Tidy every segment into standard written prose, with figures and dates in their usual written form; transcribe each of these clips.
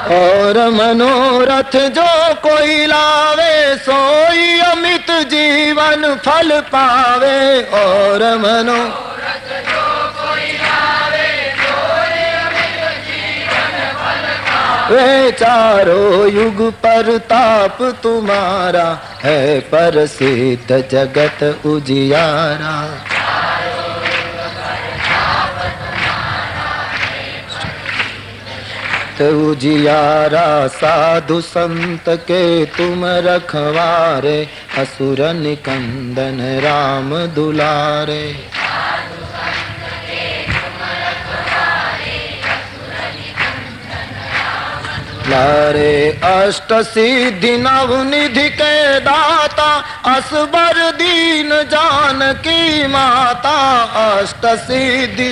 और मनोरथ जो कोई लावे सोई अमित जीवन फल पावे। और मनोरथ जो कोई लावे सोई अमित जीवन फल पावे। वे चारों युग परताप तुम्हारा है प्रसिद्ध जगत उजियारा। उजियारा साधु संत के तुम रखवारे असुर निकंदन राम दुलारे। लारे अष्ट सिद्धि नव निधि के दाता असबर दीन जानकी माता। अष्ट सिद्धि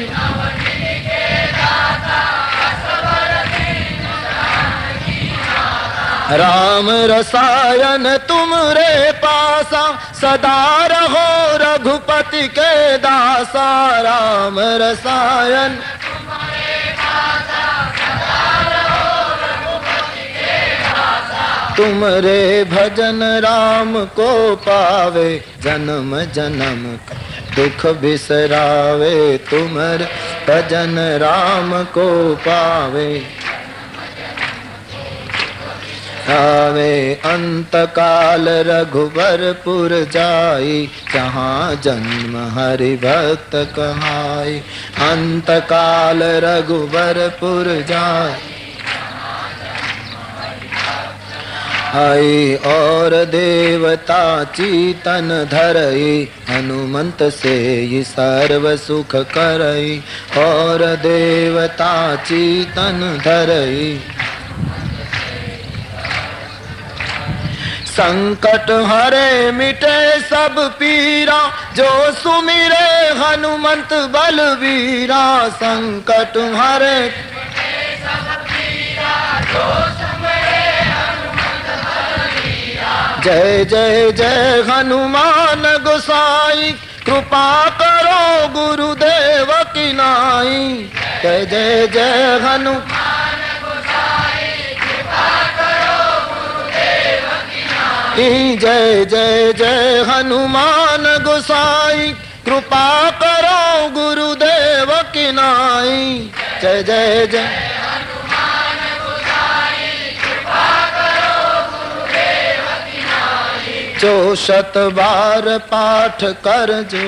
राम रसायन तुमरे पासा सदा रहो रघुपति के दासा। राम रसायन तुमरे पासा सदा रहो रघुपति के दासा। तुमरे भजन राम को पावे जन्म जन्म दुख बिसरावे। तुमरे भजन राम को पावे आवे अंत काल रघुवरपुर जाई जहाँ जन्म हरि भक्त कहाई। अंत काल रघुवरपुर जाई आई और देवता चीतन धरई हनुमंत से ही सर्व सुख करई। और देवता चीतन धरई संकट हरे मिटे सब पीरा जो सुमिरे हनुमंत बलवीरा। संकट हरे सब पीरा जो सुमिरे हनुमंत बलवीरा। जय जय जय हनुमान गोसाई कृपा करो गुरुदेव की नाई। जय जय जय हनुमान जय जय जय हनुमान गोसाई कृपा करो गुरुदेव की नाई। जय जय जय हनुमान गोसाई कृपा करो गुरुदेव की नाई। जो शत बार पाठ कर जो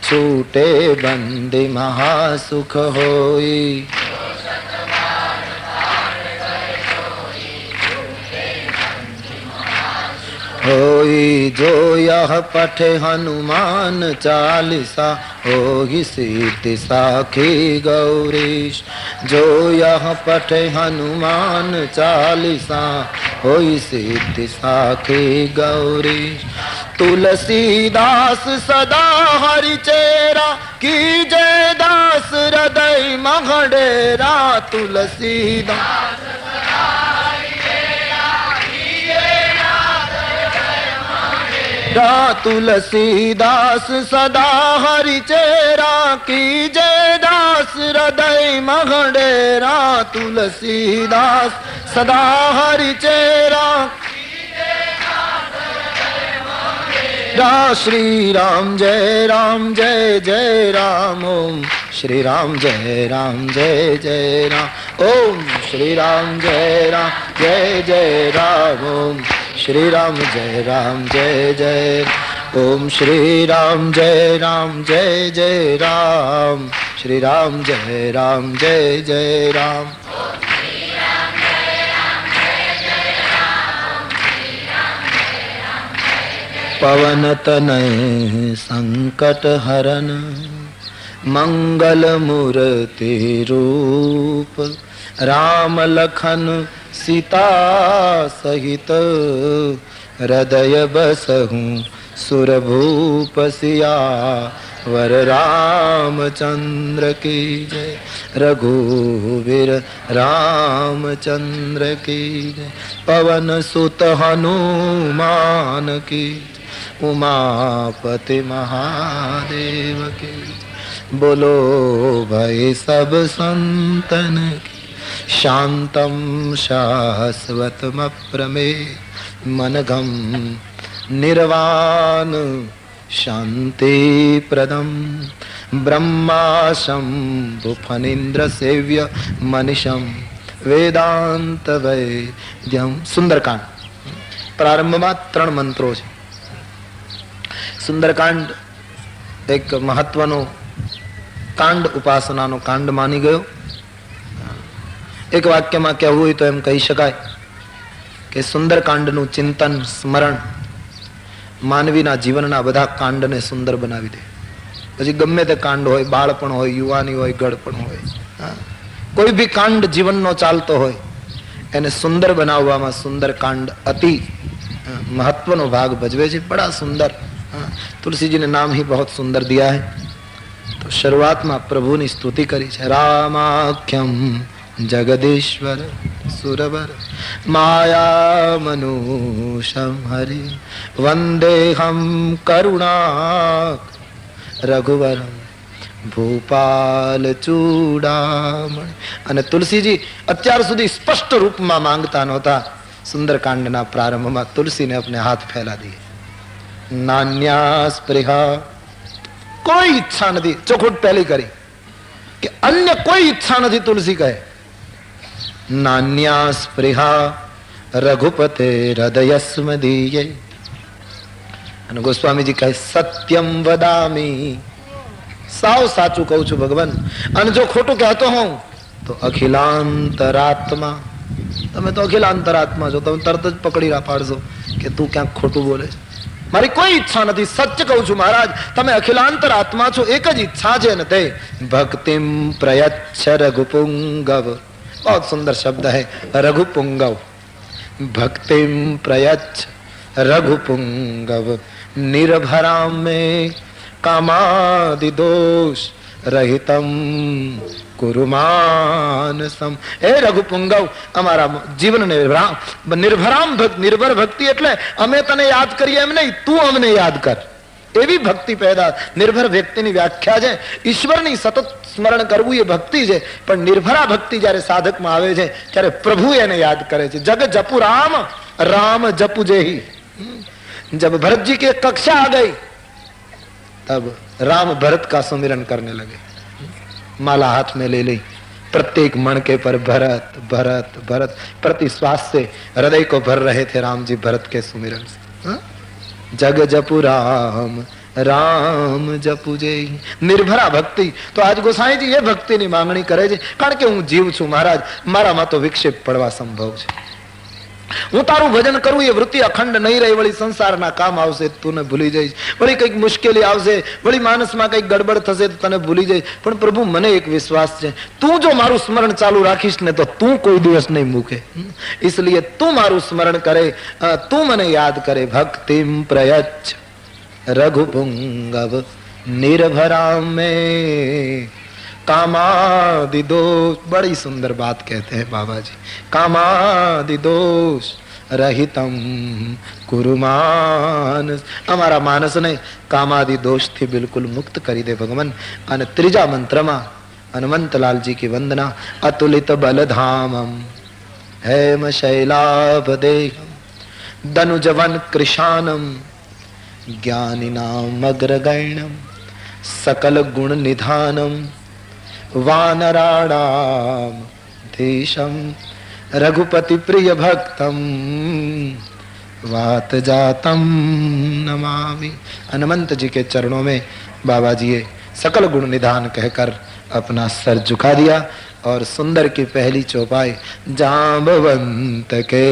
छूटे बंदी महासुख होई। होई जो यह पठे हनुमान चालीसा होगी सिद्धि साखी गौरीश। जो यह पठे हनुमान चालीसा होई सिद्धि साखी गौरीश। तुलसीदास सदा हरि चेरा की जय दास हृदय मघडेरा। तुलसीदास तुलसीदास सदा हरि चेरा की जय दास हृदय मघडेरा। तुलसीदास सदा हरि चेरा श्री राम जय जय राम। ओम श्री राम जय जय राम। ओम श्री राम जय जय राम। ओम श्री राम जय जय। ओम श्री राम जय जय राम। श्री राम जय जय राम। पवन तनय संकट हरन मंगल मूर्ति रूप। राम लखन सीता सहित हृदय बसहूँ सुरभूप सियावर रामचंद्र की जय। रघुवीर रामचंद्र की जय। पवन सुत हनुमान की उमापति महादेव की। बोलो भाई सब संतन की શાંતમ શાશ્વતમ પ્રમે મનઘમ નિર્વાણ શાંતિ પ્રદમ બ્રહ્માશમ ફનીન્દ્ર સેવ્ય મનિષમ વેદાંત વૈદ્યમ. સુંદરકાંડ પ્રારંભમાં 3 મંત્રો છે. સુંદરકાંડ એક મહત્વનો કાંડ, ઉપાસનાનો કાંડ માની ગયો. એક વાક્યમાં કહેવું હોય તો એમ કહી શકાય કે સુંદરકાંડનું ચિંતન, સ્મરણ માનવીના જીવનના બધા કાંડને સુંદર બનાવી દે. પછી ગમે તે કાંડ હોય, બાળપણ હોય, યુવાની હોય, ગળપણ હોય, કોઈ બી કાંડ જીવનનો ચાલતો હોય એને સુંદર બનાવવામાં સુંદરકાંડ અતિ महत्वनो भाग भजवे છે. बड़ा सुंदर. तुलसी जी ने नाम ही बहुत सुंदर दिया है. तो शुरुआत में प्रभु ની स्तुति કરી છે. रामाख्यम जगदीश्वर सुरवर माया मनुषम हरि वंदेहम करुणा रघुवर ભૂપાલ ચૂડામણ. અને તુલસીજી અત્યાર સુધી સ્પષ્ટ રૂપમાં માંગતા નહોતા. સુંદરકાંડના પ્રારંભમાં તુલસીને अपने હાથ ફેલા દીએ. નાન્યા સ્પૃહા, કોઈ ઈચ્છા નથી. ચોખુટ પહેલી કરી કે અન્ય કોઈ ઈચ્છા નથી. તુલસી કહે નાન્યા સ્પૃહા રઘુપતે હૃદયસ્મદીયે. અને ગોસ્વામીજી કહે સત્યમ વદામી, સાવ સાચું કહું છું ભગવાન. અને જો ખોટું કહેતો હોઉં તો અખિલાંતરાત્મા. તમે તો અખિલાંતરાત્મા છો, તમે તરત જ પકડી પાડશો કે તું ક્યાંક ખોટું બોલે છે. મારી કોઈ ઈચ્છા નથી, સત્ય કહું છું મહારાજ. તમે અખિલાંતરાત્મા છો, એક જ ઈચ્છા છે ને તે ભક્તિમ પ્રયચ્છ રઘુપુંગવ. બહુ સુંદર શબ્દ હૈ રઘુપુંગવ. ભક્તિમ પ્રયચ્છ રઘુપુંગવ નિર્ભરામ में कामादि दोष रहितम कुरुमानसम. हे रघुपुंगव, અમારા જીવનને નિર્ભરામ ભક્તિ. નિર્ભર ભક્તિ એટલે અમે તને યાદ કરીએ એમ નહીં, તું અમને યાદ કર, એવી ભક્તિ પેદા. નિર્ભર વ્યક્તિની વ્યાખ્યા છે ઈશ્વરની સતત સ્મરણ કરવું, એ ભક્તિ છે. પણ નિર્ભરા ભક્તિ જ્યારે સાધકમાં આવે છે ત્યારે પ્રભુ એને યાદ કરે છે. જગ જપુ રામ, राम जपु जेही. जब भरत जी की कक्षा आ गई तब राम भरत का सुमिरन करने लगे. माला हाथ में ले ली, प्रत्येक मणके पर भरत भरत भरत. प्रति श्वास से हृदय को भर रहे थे राम जी भरत के सुमिरन से. जग जपु राम, राम जपु जेही. निर्भरा भक्ति. तो आज गोसाई जी ये भक्ति ની માંગણી કરે છે, કારણ કે હું જીવ છું મહારાજ, મારામાં તો વિક્ષેપ પડવા સંભવ છે. હું તારું ભજન કરું એ વૃત્તિ અખંડ નહીં રહી. વળી સંસારના કામ આવશે તું ભૂલી જઈશ, વળી કઈક મુશ્કેલી આવશે, વળી માનસમાં કઈક ગડબડ થશે તો તને ભૂલી જઈશ. પણ પ્રભુ મને એક વિશ્વાસ છે, તું જો મારું સ્મરણ ચાલુ રાખીશ ને તો તું કોઈ દિવસ નહીં મૂકે. इसलिए તું મારું સ્મરણ કરે, તું મને યાદ કરે. ભક્તિમ પ્રયચ્છ રઘુપુંગવ निर्भरा में कामादि दोष. बड़ी सुंदर बात कहते हैं बाबा जी. कामादि दोष रहितम कुरु मानस. અમારા માનસને કામાદિ દોષથી બિલકુલ મુક્ત કરી દે ભગવાન. અને ત્રીજા મંત્રમાં હનુમંતલાલજી की वंदना. अतुलित बलधामम हेम शैलाभदेहम दनुजवन कृशानम ज्ञानिनाम अग्रगण्यम सकल गुण निधानम वानराणाम देशम रघुपति प्रिय भक्तम वात जातम नमामि. हनुमंत जी के चरणों में बाबा जी ने सकल गुण निधान कहकर अपना सर झुका दिया. और सुंदर की पहली चौपाई जांबवंत के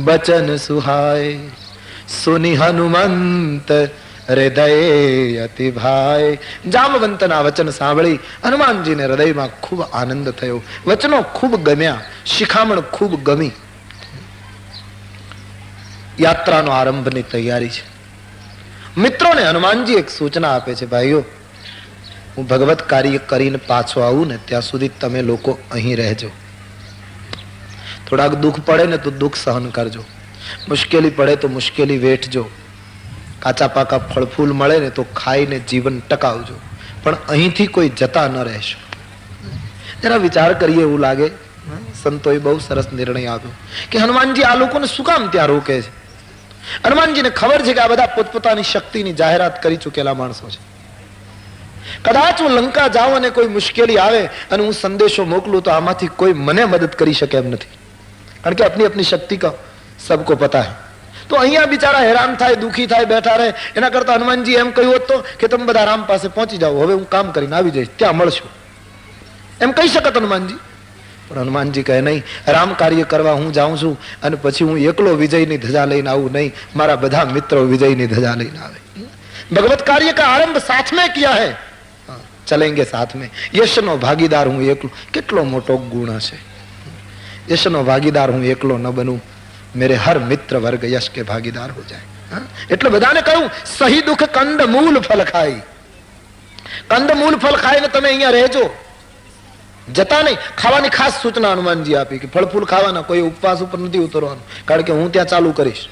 बचन सुहाए सुनि हनुमंत हृदय अति भाई. જામવંતના વચન સાંભળી હનુમાનજીને હૃદયમાં ખૂબ આનંદ થયો. વચનો ખૂબ ગમ્યા, શિખામણ ખૂબ ગમી. યાત્રાનો આરંભની તૈયારી છે. મિત્રોને હનુમાનજી એક સૂચના આપે છે, ભાઈઓ હું ભગવત કાર્ય કરીને પાછો આવું ને ત્યાં સુધી તમે લોકો અહીં રહેજો. થોડાક દુઃખ પડે ને તો દુઃખ સહન કરજો, મુશ્કેલી પડે તો મુશ્કેલી વેઠજો, કાચા પાકા ફળ ફૂલ મળે ને તો ખાઈને જીવન ટકાવજો, પણ અહીંથી કોઈ જતા ન રહેશો. જરા વિચાર કરીએ એવું લાગે સંતોએ બહુ સરસ નિર્ણય આપ્યો કે હનુમાનજી આ લોકોને શું કામ ત્યાં રોકે છે? હનુમાનજીને ખબર છે કે આ બધા પોતપોતાની શક્તિની જાહેરાત કરી ચૂકેલા માણસો છે. કદાચ હું લંકા જાઉં અને કોઈ મુશ્કેલી આવે અને હું સંદેશો મોકલું તો આમાંથી કોઈ મને મદદ કરી શકે એમ નથી, કારણ કે અપની અપની શક્તિ કા સબકો પતા હૈ. તો અહીંયા બિચારા હેરાન થાય, દુખી થાય, બેઠા રહે, એના કરતા હનુમાનજી એમ કહ્યું હતો કે તમે બધા રામ પાસે પહોંચી જાઓ, હવે હું કામ કરીને આવી જઈશ, ત્યાં મળશું, એમ કહી શકત હનુમાનજી. પણ હનુમાનજી કહે નહીં, રામ કાર્ય કરવા હું જાઉં છું અને પછી હું એકલો વિજયની ધજા લઈને આવું નહીં, મારા બધા મિત્રો વિજયની ધજા લઈને આવે. ભગવત કાર્ય કા આરંભ સાથ મેં કિયા હૈ, ચલેંગે સાથ મેં. યશનો ભાગીદાર હું એકલો, કેટલો મોટો ગુણ હશે. યશનો ભાગીદાર હું એકલો ન બનું, મેરે હર મિત્ર વર્ગ યશ કે ભાગીદાર હો જાય. એટલે બધાને કહ્યું સહી દુઃખ કંદ મૂલ ફલ ખાઈ. કંદ મૂલ ફલ ખાઈને તમે અહીંયા રહેજો, જતા નહીં. ખાવાની ખાસ સૂચના હનુમાનજી આપી કે ફળ ફૂલ ખાવાના, કોઈ ઉપવાસ ઉપર નથી ઉતરવાનું, કારણ કે હું ત્યાં ચાલુ કરીશ,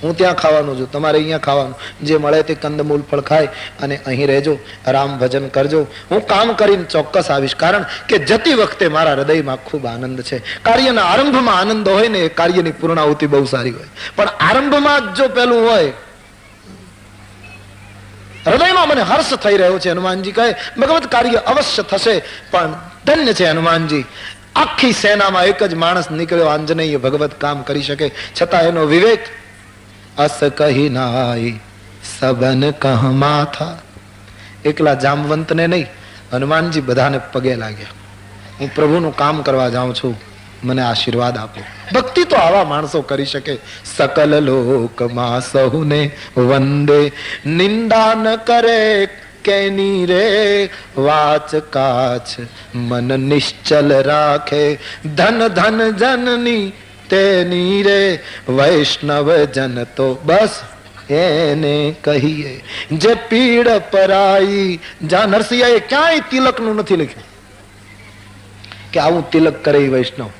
હું ત્યાં ખાવાનું છું, તમારે અહીંયા ખાવાનું. જે મળે તે કંદમૂલ ફળ ખાય અને અહીં રહેજો, રામ ભજન કરજો. હું કામ કરીને ચોક્કસ આવીશ, કારણ કે જતી વખતે મારા હૃદયમાં ખૂબ આનંદ છે. કાર્યના આરંભમાં આનંદ હોય ને, કાર્યની પૂર્ણાહુતિ બહુ સારી હોય, પણ આરંભમાં જો પેલું હોય, હૃદયમાં મને હર્ષ થઈ રહ્યો છે. હનુમાનજી કહે ભગવત કાર્ય અવશ્ય થશે, પણ ધન્ય છે હનુમાનજી, આખી સેનામાં એક જ માણસ નીકળ્યો, આંજનેય ભગવત કામ કરી શકે, છતાં એનો વિવેક અસ કહી નાઈ સબન કહમા થા. એકલા જામવંતને નહીં, હનુમાનજી બધાને પગે લાગ્યા, હું પ્રભુનું કામ કરવા જાઉં છું, મને આશીર્વાદ આપો. ભક્તિ તો આવા માણસો કરી શકે. સકલ લોકમાં સહુને વંદે, નિંદા ન કરે કેની રે, વાચ કાચ મન નિશ્ચલ રાખે, ધન ધન જનની તેની રે, વૈષ્ણવ જન તો બસ એને કહીએ, જે પીડ પરાઈ. જ્યાં નરસિંહાએ ક્યાંય તિલકનું નથી લખ્યું કે આવું તિલક કરે વૈષ્ણવ.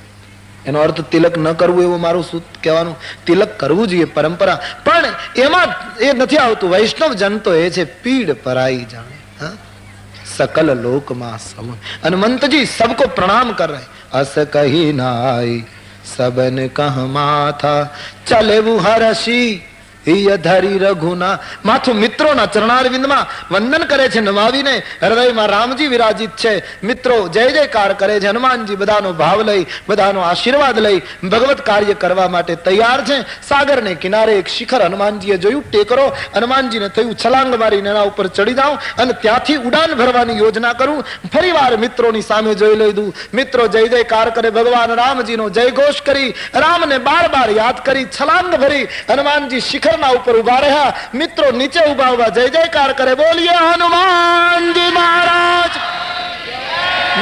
એનો અર્થ તિલક ન કરવું એવું મારું શું કહેવાનું? તિલક કરવું જોઈએ, પરંપરા, પણ એમાં એ નથી આવતું. વૈષ્ણવ જન તો એ છે પીડ પરાઈ જાણે. सकल लोक માં સૌ. હનુમંતજી सबको प्रणाम कर रहे. अस कही नाई सबन कह माथा, चले वो हरसी ધરી રઘુના. માથું મિત્રોના ચરણારવિંદમાં વંદન કરે છે, નમાવીને હૃદયમાં રામજી વિરાજિત છે. મિત્રો જય જયકાર કરે છે. હનુમાનજી બધાનો ભાવ લઈ, બધાનો આશીર્વાદ લઈ ભગવત કાર્ય કરવા માટે તૈયાર છે. સાગરને કિનારે એક શિખર હનુમાનજીએ જોયું, ટેકરો. હનુમાનજીને થયું છલાંગ મારીને એના ઉપર ચડી જાઉં અને ત્યાંથી ઉડાન ભરવાની યોજના કરું. ફરીવાર મિત્રોની સામે જોઈ લીધું. મિત્રો જય જયકાર કરે, ભગવાન રામજીનો જય ઘોષ કરી, રામને બાર બાર યાદ કરી, છલાંગ ભરી હનુમાનજી શિખર ઉપર ઉભા રહ્યા. મિત્રો નીચે ઉભા ઉભા જય જયકાર કરે, બોલીએ હનુમાનજી મહારાજ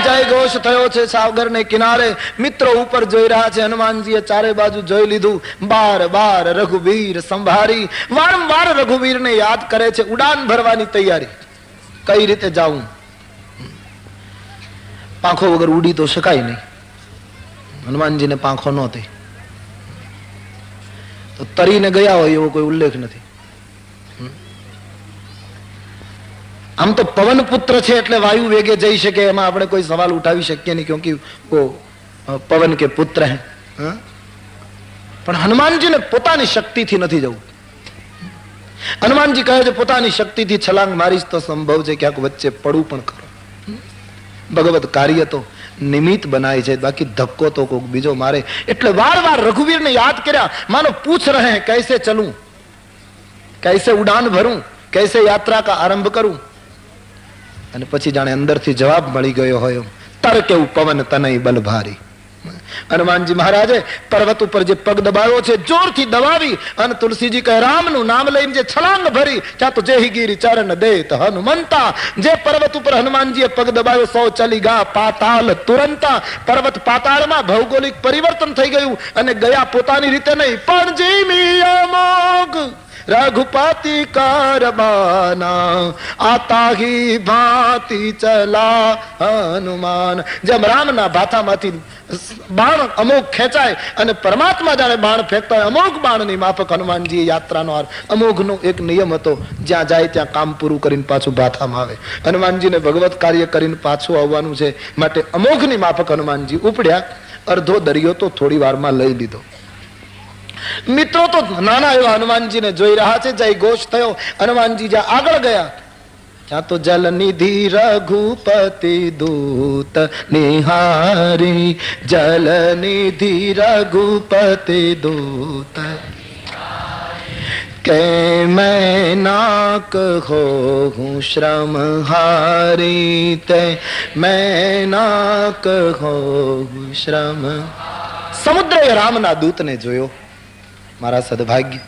જય ઘોષ થયો છે. સાગર ને કિનારે મિત્રો ઉપર જોઈ રહ્યા છે. હનુમાનજીએ ચારે બાજુ જોઈ લીધું. બાર બાર રઘુવીર સંભારી, વારંવાર રઘુવીર ને યાદ કરે છે. ઉડાન ભરવાની તૈયારી, કઈ રીતે જાવું? પાંખો વગર ઉડી તો શકાય નહીં. હનુમાનજીને પાંખો નહોતી, તો તરીને ગયા હોય એવો કોઈ ઉલ્લેખ નથી. આમ તો પવન પુત્ર છે એટલે વાયુ વેગે જઈ શકે, એમાં આપણે કોઈ સવાલ ઉઠાવી શકીએ નહીં, ક્યોંકि વો પવન કે પુત્ર હૈ. પણ હનુમાનજીને પોતાની શક્તિથી નથી જવું. હનુમાનજી કહે છે પોતાની શક્તિથી છલાંગ મારીશ તો સંભવ છે ક્યાંક વચ્ચે પડવું પણ ખરો. ભગવત કાર્ય તો નિમિત્ત બનાય છે, બાકી ધક્કો તો કોક બીજો મારે. એટલે વાર વાર રઘુવીરને યાદ કર્યા. માનો પૂછ રહે कैसे चलूं, कैसे उड़ान भरूं, कैसे यात्रा का आरंभ करूं. અને પછી જાણે અંદરથી જવાબ મળી ગયો હોય, તર કેવું પવન તનય બલ ભારી. હનુમાનજી મહારાજે પર્વત ઉપર જે પગ દબાવ્યો છે, જોરથી દબાવી અને તુલસીજી કહે રામનું નામ લઈને જે છલાંગ ભરી, ત્યાં તો જેહી ગીરી ચરણ દેત હનુમંતા. જે પર્વત ઉપર હનુમાનજીએ પગ દબાવ્યો, સૌ ચલી ગયા પાતાલ તુરંતા. પર્વત પાતાળમાં ભૌગોલિક પરિવર્તન થઈ ગયું અને ગયા પોતાની રીતે નહીં, પણ જીમી અમોઘ रघुपति कारबाना आता ही भांति चला हनुमान। જેમ રામના ભાથામાંથી બાણ અમુક ખેંચાય અને પરમાત્મા જાણે બાણ ફેંકતા હોય, અમુક બાણની માફક હનુમાનજી યાત્રાનો અમોઘનો એક નિયમ હતો, જ્યાં જાય ત્યાં કામ પૂરું કરીને પાછું ભાથામાં આવે. હનુમાનજીને ભગવત કાર્ય કરીને પાછું આવવાનું છે, માટે અમોઘની માફક હનુમાનજી ઉપડ્યા. અડધો દરિયો તો થોડી વારમાં લઈ લીધો. મિત્રો તો નાના એવા હનુમાનજીને જોઈ રહ્યા છે. જય ઘોષ થયો. હનુમાનજી જ્યાં આગળ ગયા ત્યાં તો જલનિધિ રઘુપતિ દૂત નિહારી, જલનિધિ રઘુપતિ દૂત કે मैं ना કહો હું શ્રમ હારી, તે मैं ना કહો હું શ્રમ. સમુદ્રએ રામના દૂતને જોયો. મારા સદભાગ્ય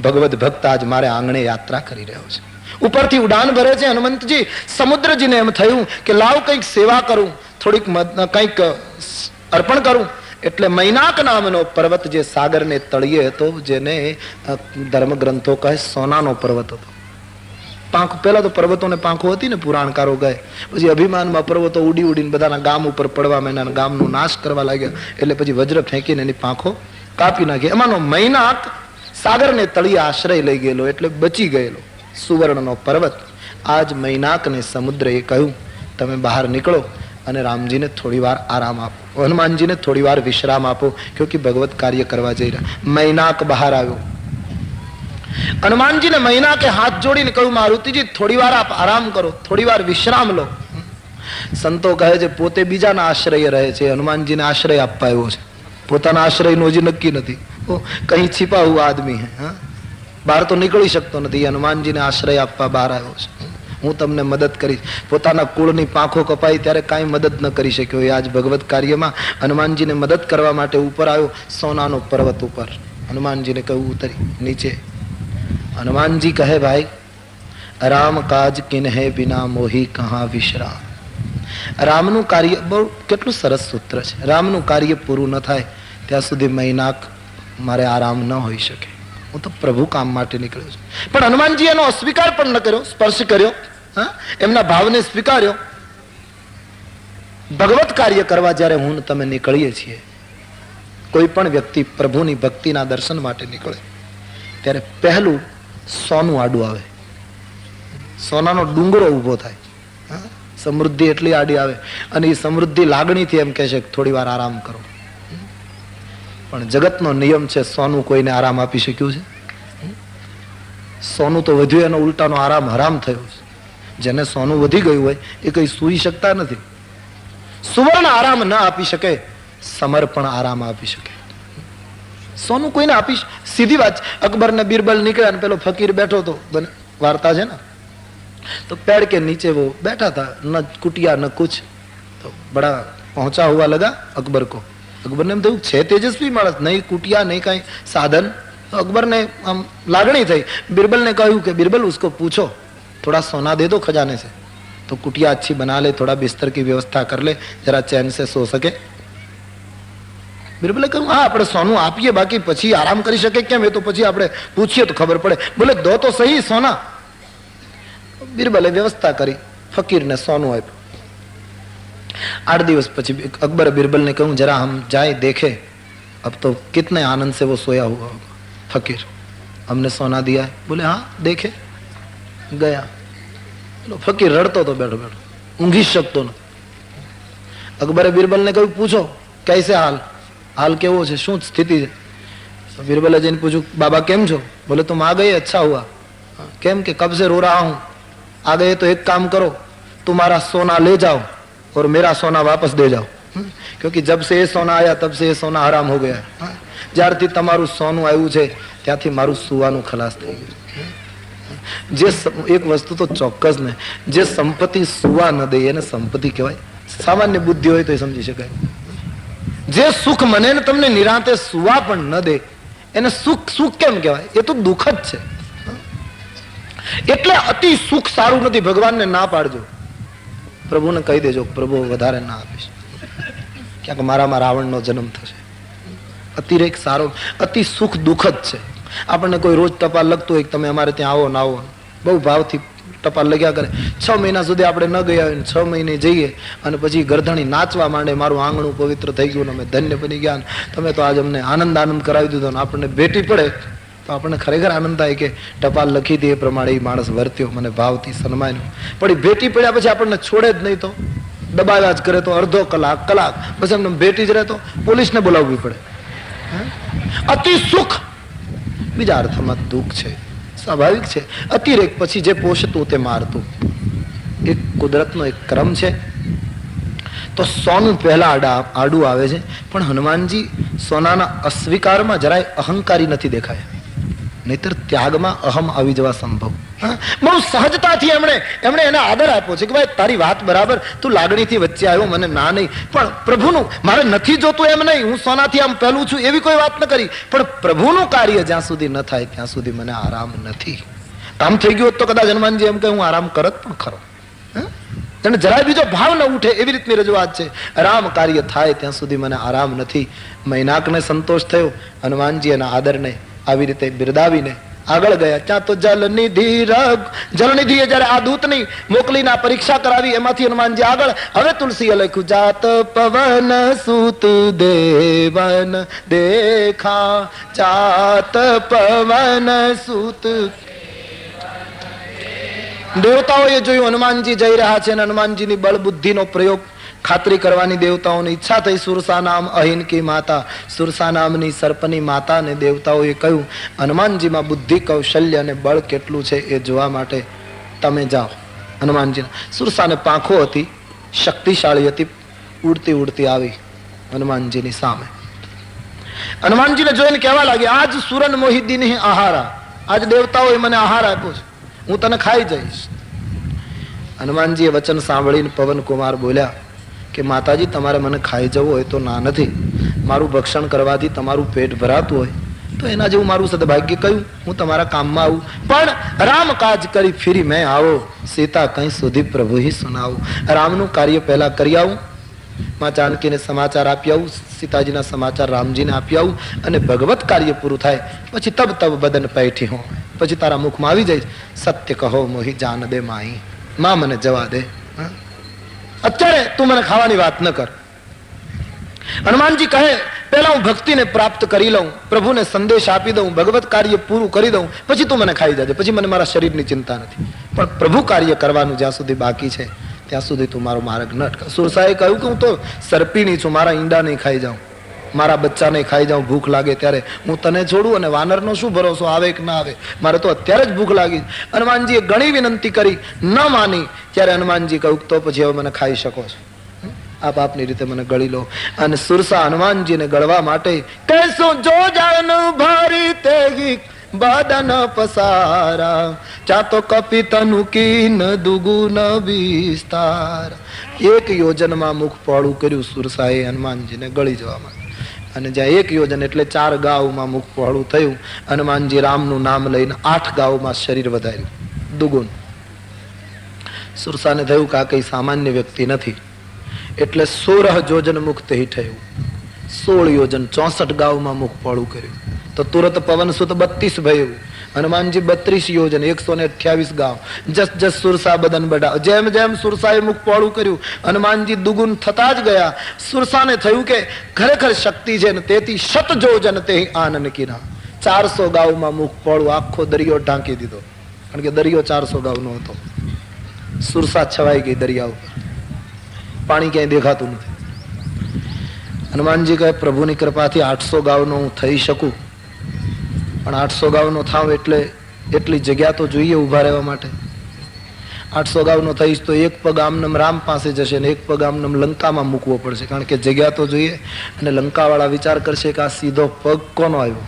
ભગવત ભક્ત આજ મારે આંગણે યાત્રા કરી રહ્યો છે. ઉપરથી ઉડાન ભરે છે હનુમંતજી. સમુદ્રજીને એમ થયું કે લાવ કંઈક સેવા કરું, થોડીક કંઈક અર્પણ કરું. એટલે મૈનાક નામનો પર્વત જે સાગરને તળિયે હતો, જેને ધર્મગ્રંથો કહે સોનાનો પર્વત હતો. પાંખ પેલા તો પર્વતોને પાંખો હતી ને, પુરાણકારો કહે. પછી અભિમાનમાં પર્વતો ઉડી ઉડીને બધાના ગામ ઉપર પડવા માંડ્યા, ગામનો નાશ કરવા લાગ્યા. એટલે પછી વજ્ર ફેંકીને એની પાંખો કાપી નાખી. એમાંનો મૈનાક સાગરને તળિયે આશ્રય લઈ ગયેલો, એટલે બચી ગયેલો સુવર્ણનો પર્વત. આજ મૈનાકને સમુદ્રએ કહ્યું તમે બહાર નીકળો અને રામજીને થોડી વાર આરામ આપો, હનુમાનજીને થોડી વાર વિશ્રામ આપો, ક્યોંકि ભગવત કાર્ય કરવા જઈ રહ્યા. મૈનાક બહાર આવ્યો. હનુમાનજીને મૈનાકે હાથ જોડીને કહ્યું મારુતિજી થોડી વાર આપ આરામ કરો, થોડી વાર વિશ્રામ લો. સંતો કહે છે પોતે બીજાના આશ્રય રહે છે, હનુમાનજીને આશ્રય આપવા આવ્યો છે. પોતાના આશ્રયનું હજી નક્કી નથી. કहीं छिपा हुआ आदमी है, બહાર તો નીકળી શકતો નથી. હનુમાનજીને આશ્રય આપવા બહાર આવ્યો છે. હું તમને મદદ કરીશ. પોતાના કુળની પાંખો કપાઈ ત્યારે કાંઈ મદદ ન કરી શક્યો. એ આજ ભગવત કાર્યમાં હનુમાનજીને મદદ કરવા માટે ઉપર આવ્યો. સોનાનો પર્વત ઉપર હનુમાનજીને કહ્યું ઉતરી નીચે. હનુમાનજી કહે ભાઈ રામ કાજ કિન્હે બિના મોહી કહા વિશ્રામ. રામનું કાર્ય બહુ કેટલું સરસ સૂત્ર છે. રામનું કાર્ય પૂરું ન થાય ત્યાં સુધી મૈનાક મારે આરામ ન હોઈ શકે. હું તો પ્રભુ કામ માટે નીકળ્યો છું. પણ હનુમાનજી એનો અસ્વીકાર પણ ન કર્યો, સ્પર્શ કર્યો, એમના ભાવને સ્વીકાર્યો. ભગવત કાર્ય કરવા જ્યારે હું તમે નીકળીએ છીએ, કોઈ પણ વ્યક્તિ પ્રભુની ભક્તિના દર્શન માટે નીકળે ત્યારે પહેલું સોનું આડું આવે, સોનાનો ડુંગરો ઉભો થાય. સમૃદ્ધિ એટલી આડી આવે અને એ સમૃદ્ધિ લાગણીથી એમ કહે છે થોડી વાર આરામ કરો. પણ જગતનો નિયમ છે સોનું કોઈને આરામ આપી શક્યું છે? સોનું તો વધ્યું, એનો ઉલટાનો આરામ હરામ થયો છે. જેને સોનું વધી ગયું હોય એ કઈ સૂઈ શકતા નથી. સુવર્ણ આરામ ન આપી શકે, સમર્પણ આરામ આપી શકે. સોનું કોઈને આપી, સીધી વાત. અકબર ને બિરબલ નીકળ્યા અને પેલો ફકીર બેઠો હતો, વાર્તા છે ને, तो पेड़ के नीचे वो बैठा था, न कुटिया न कुछ. तो बड़ा पहुंचा हुआ लगा अकबर को. अकबर ने કહ્યું છે તેજસ્વી માણસ, નહીં કુટિયા નહીં કઈ સાધન. તો અકબર ને આમ લાગણી થઈ. बिरबल ने કહ્યું કે बिरबल उसको पूछो थोड़ा सोना दे दो खजाने से, तो कुटिया अच्छी बना ले, थोड़ा बिस्तर की व्यवस्था कर ले, जरा चैन से सो सके. बिरबले કહ્યું હા આપણે સોનું આપીએ, બાકી પછી આરામ કરી શકે કેમ? એ તો પછી આપણે પૂછીએ તો ખબર પડે. બોલે દો તો સહી સોના. बिरबले व्यवस्था करी, फकीर ने सोनू आप्યું. 8 दिवस પછી अकबर बिरबल ने कहूं जरा हम जाए देखे, अब तो कितने आनंद से वो सोया हुआ होगा. फकीर हमने सोना दिया है. बोले हाँ देखे. गया. फकीर रड़तो तो बैठो बैठो, ઊંઘી શકતો ન. अकबरे बिरबल ने કહ્યું પૂછો कैसे हाल, हाल કેવો છે, શું સ્થિતિ છે? बिरबले જઈને પૂછ્યું बाबा કેમ છો? बोले तुम आ गए, अच्छा हुआ. કેમ કે कब से रो रहा हूं, आ गए तो एक काम करो, तुम्हारा सोना ले जाओ और मेरा सोना वापस दे जाओ, क्योंकि जब से ये सोना आया तब से ये सोना हराम हो गया. જ્યારથી તમારું સોનું આવ્યું છે ત્યાંથી મારું સુવાનું ખલાસ થઈ ગયું. જે એક વસ્તુ તો ચોક્કસ ને, જે સંપત્તિ સુવા ન દે એને સંપત્તિ કહેવાય? સામાન્ય બુદ્ધિ હોય તો એ સમજી શકાય. જે સુખ મને ને તમને નિરાંતે સુવા પણ ન દે એને સુખ સુખ કેમ કહેવાય? એ તો દુઃખ જ છે. એટલે અતિ સુખ સારું નથી. ભગવાનને ના પાડજો, પ્રભુને કહી દેજો પ્રભુ વધારે ના આપીશ, ક્યાંક મારામાં રાવણનો જન્મ થશે. અતિરેક સારો, અતિ સુખ દુઃખ જ છે. આપણને કોઈ રોજ ટપાલ લખતું હોય કે તમે અમારે ત્યાં આવો ના આવો, બહુ ભાવથી ટપાલ લખ્યા કરે. 6 મહિના સુધી આપણે ન ગયા હોય, 6 મહિને જઈએ અને પછી ગરધણી નાચવા માંડે, મારું આંગણું પવિત્ર થઈ ગયું, અમે ધન્ય બની ગયા, તમે તો આજ અમને આનંદ કરાવી દીધો. ને આપણને ભેટી પડે તો આપણને ખરેખર આનંદ થાય કે ટપાલ લખી હતી એ પ્રમાણે એ માણસ વર્ત્યો, મને ભાવથી સન્માન્યો. પણ એ ભેટી પડ્યા પછી આપણને છોડે જ નહીં, તો દબાવ્યા જ કરે તો અડધો કલાક બસ એમને ભેટી જ રહે તો પોલીસને બોલાવવી પડે. અતિ સુખ બીજા અર્થમાં દુઃખ છે, સ્વાભાવિક છે. અતિરેક પછી જે પોષતું તે મારતું, એક કુદરતનો એક ક્રમ છે. તો સોનું પહેલા આડું આવે છે, પણ હનુમાનજી સોનાના અસ્વીકારમાં જરાય અહંકારી નથી દેખાયા, નહીતર ત્યાગમાં અહમ આવી જવા સંભવ. બહુ સહજતાથી એમણે એને આદર આપ્યો છે કે ભાઈ તારી વાત બરાબર, તું લાગણીથી વચ્ચે આવ્યો, મને ના નહીં, પણ પ્રભુનું મારે નથી જોતું એમ નહીં, હું સોનાથી આમ પહેલું છું એવી કોઈ વાત ન કરી, પણ પ્રભુનું કાર્ય જ્યાં સુધી ન થાય ત્યાં સુધી મને આરામ નથી. કામ થઈ ગયું તો કદાચ હનુમાનજી એમ કે હું આરામ કરત પણ ખરો, અને જરાય બીજો ભાવ ન ઉઠે એવી રીતની રજૂઆત છે. રામ કાર્ય થાય ત્યાં સુધી મને આરામ નથી. મૈનાકને સંતોષ થયો, હનુમાનજી એના આદરને આવી રીતે બિરદાવીને આગળ ગયા. ત્યાં તો જલનિધિએ જયારે આ દૂતની મોકલીને પરીક્ષા કરાવી, એમાંથી હનુમાનજી આગળ. હવે તુલસીએ લખ્યું, જાત પવન સૂત દેવન દેખા, જાત પવન સૂત. દેવતાઓએ જોયું હનુમાનજી જઈ રહ્યા છે, અને હનુમાનજીની બળ બુદ્ધિનો પ્રયોગ ખાતરી કરવાની દેવતાઓની ઈચ્છા થઈ. સુરસા નામ અહિનકી માતા, સુરસા નામની સર્પની માતાને દેવતાઓએ કહ્યું, હનુમાનજીમાં બુદ્ધિ, કૌશલ્ય અને બળ કેટલું છે એ જોવા માટે તમે જાઓ. હનુમાનજીના સુરસાને પાંખો હતી, શક્તિશાળી હતી, ઉડતી આવી હનુમાનજીની સામે. હનુમાનજીને જોઈને કહેવા લાગી, આજ સુરન મોહિદ્દીન આહારા, આજ દેવતાઓએ મને આહાર આપ્યો છે, હું તને ખાઈ જઈશ. હનુમાનજીએ વચન સાંભળીને પવન કુમાર બોલ્યા કે માતાજી તમારે મને ખાઈ જવું હોય તો ના નથી, મારું ભક્ષણ કરવાથી તમારું પેટ ભરાતું હોય તો એના જેવું મારું સદભાગ્ય કયું, હું તમારા કામમાં આવું, પણ રામ કાજ કરી ફિરી મેં આવો, સીતા કઈ સુધી પ્રભુ હી સુનાવું. રામનું કાર્ય પહેલા કરી આવું, માં જાનકીને સમાચાર આપી આવું, સીતાજીના સમાચાર રામજીને આપી આવું, અને ભગવત કાર્ય પૂરું થાય પછી તબ બદન પૈઠી હો, પછી તારા મુખમાં આવી જાય, સત્ય કહો મોહી જાન દે માહી, માં મને જવા દે, અત્યારે તું મને ખાવાની વાત ન કર. હનુમાનજી કહે પહેલા હું ભક્તિને પ્રાપ્ત કરી લઉં, પ્રભુને સંદેશ આપી દઉં, ભગવત કાર્ય પૂરું કરી દઉં, પછી તું મને ખાઈ જજે, પછી મને મારા શરીરની ચિંતા નથી, પણ પ્રભુ કાર્ય કરવાનું જ્યાં સુધી બાકી છે ત્યાં સુધી તું મારો માર્ગ ન અટકાવ. સુરસાએ કહ્યું કે હું તો સર્પીણી છું, મારા ઈંડા નહીં ખાઈ જાઉં, મારા બચ્ચાને ખાઈ જાઉં, ભૂખ લાગે ત્યારે હું તને છોડું, અને વાનરનો શું ભરોસો આવે કે ના આવે, મારે તો અત્યારે જ ભૂખ લાગી. હનુમાનજીએ ઘણી વિનંતી કરી, ન માની. ત્યારે હનુમાનજી કહ્યું તો પછી હવે મને ખાઈ શકો છો, આપ આપની રીતે મને ગળી લો. અને સુરસા હનુમાનજીને ગળવા માટે કહેશું, જો જાન ભારી તેગી બદન પસારા, ચાતો કપિતનુ કીન દુગુન વિસ્તાર. 1 યોજનમાં મુખ પહોળું કર્યું સુરસાએ હનુમાનજીને ગળી જવા માટે, અને જ્યાં 1 યોજન એટલે 4 ગાઉમાં મુખ પહોળું થયું. હનુમાનજી રામનું નામ લઈને 8 ગાઉમાં શરીર વધાર્યું, દુગુન. સુરસાને થયું કે આ કઈ સામાન્ય વ્યક્તિ નથી, એટલે 16 યોજન મુખ તે થયું, 16 યોજન 64 ગાઉમાં મુખ પહોળું કર્યું, તો તુરત પવન સુત 32 ભયું. હનુમાનજી 32 યોજન 128 ગાવ. જસ સુરસા બદન બડા, જેમ જેમ સુરસાએ મુખ પહોળું કર્યું હનુમાનજી દુગુન થતા જ ગયા. સુરસાને થયું કે ખરેખર શક્તિ છે ને, તેથી શત જોજન તે આનંદ કીના, 400 ગાવમાં મુખ પહોળું, આખો દરિયો ઢાંકી દીધો, કારણ કે દરિયો 400 ગાવનો હતો. સુરસા છવાઈ ગઈ દરિયા ઉપર, પાણી ક્યાંય દેખાતું નથી. હનુમાનજી કહે પ્રભુની કૃપાથી 800 ગાવનો હું થઈ શકું, પણ 800 ગાવનો થાવ એટલે એટલી જગ્યા તો જોઈએ ઉભા રહેવા માટે. 800 ગાવનો થઈશ તો 1 પગ આમનમ રામ પાસે જશે ને 1 પગ આમનમ લંકામાં મૂકવો પડશે, કારણ કે જગ્યા તો જોઈએ. અને લંકાવાળા વિચાર કરશે કે આ સીધો પગ કોનો આવ્યો,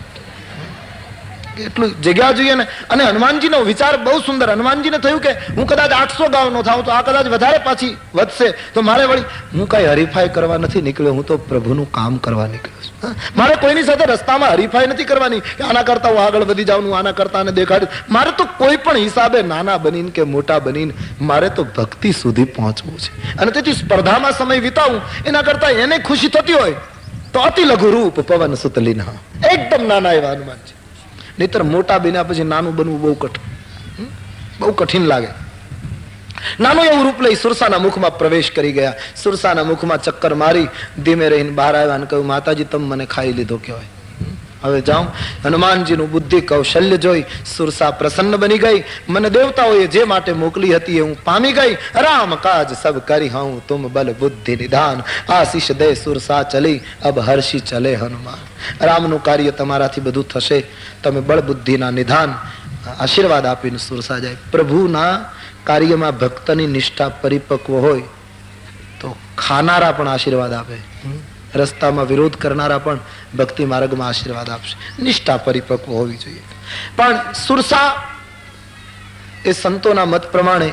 એટલું જગ્યા જોઈએ ને. અને હનુમાનજીનો વિચાર બહુ સુંદર. હનુમાનજીને થયું કે હું કદાચ 800 ગાવનો થાઉં તો આ કદાચ વધારે પાછી વધશે, તો મારે વળી, હું કઈ હરીફાઈ કરવા નથી નીકળ્યો, હું તો પ્રભુનું કામ કરવા નીકળ્યો છું. મારે કોઈની સાથે રસ્તામાં હરીફાઈ નથી કરવાની કે આના કરતા હું આગળ વધી જાઉં, આના કરતા આને દેખાડું. મારે તો કોઈ પણ હિસાબે નાના બનીને કે મોટા બનીને મારે તો ભક્તિ સુધી પહોંચવું છે. અને તેથી સ્પર્ધામાં સમય વિતાવું એના કરતા એને ખુશી થતી હોય તો અતિ લઘુ રૂપ પવન સુતલીના, એકદમ નાના એવા હનુમાનજી. નહીતર મોટા બન્યા પછી નાનું બનવું બહુ કઠિન લાગે. નાનું એવું રૂપ લઈ સુરસાના મુખમાં પ્રવેશ કરી ગયા. સુરસાના મુખમાં ચક્કર મારી ધીમે રહીને બહાર આવ્યા અને કહ્યું, માતાજી તમે મને ખાઈ લીધો કહેવાય. હવે જાઉં. હનુમાનજીનું બુદ્ધિ કૌશલ્ય જોઈ સુરસા પ્રસન્ન બની ગઈ. મને દેવતાઓએ જે માટે મોકલી હતી એ હું પામી ગઈ. રામ કાજ સબ કરી હું તુમ બલ બુદ્ધિ નિધાન, આશીષ દે સુરસા ચલી અબ હર્ષી ચલે હનુમાન. રામનું કાર્ય તમારાથી બધું થશે, તમે બળ બુદ્ધિના નિધાન. આશીર્વાદ આપીને સુરસા જાય. પ્રભુના કાર્યમાં ભક્તની નિષ્ઠા પરિપક્વ હોય તો ખાનારા પણ આશીર્વાદ આપે, રસ્તામાં વિરોધ કરનારા પણ ભક્તિ માર્ગમાં આશીર્વાદ આપશે. નિષ્ઠા પરિપક્વ હોવી જોઈએ. પણ સુરસા એ સંતોના મત પ્રમાણે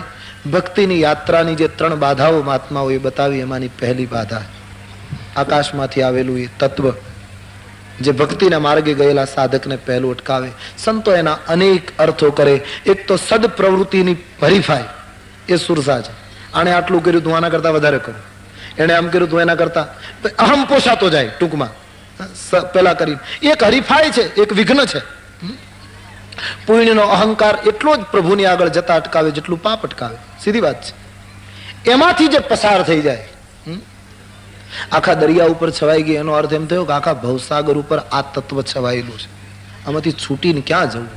ભક્તિની યાત્રાની જે 3 બાધાઓ મહાત્માઓએ બતાવી, એમાંની પહેલી બાધા આકાશમાંથી આવેલું એ તત્વ જે ભક્તિના માર્ગે ગયેલા સાધકને પહેલું અટકાવે. સંતો એના અનેક અર્થો કરે. એક તો સદ પ્રવૃત્તિની હરીફાઈ, એ સુરસા છે. આણે આટલું કર્યું તું આના કરતા વધારે કરું, એને આમ કર્યું તું એના કરતા અહમ પોષાતો જાય. ટૂંકમાં પેલા કરી એક હરીફાઈ છે, એક વિઘ્ન છે. પુણ્યનો અહંકાર એટલો જ પ્રભુની આગળ જતા અટકાવે જેટલું પાપ અટકાવે. સીધી વાત છે. એમાંથી જે પસાર થઈ જાય, આખા દરિયા ઉપર છવાઈ ગઈ, એનો અર્થ એમ થયો કે આખા ભવસાગર ઉપર આ તત્વ છવાયેલું છે, આમાંથી છૂટીને ક્યાં જવું?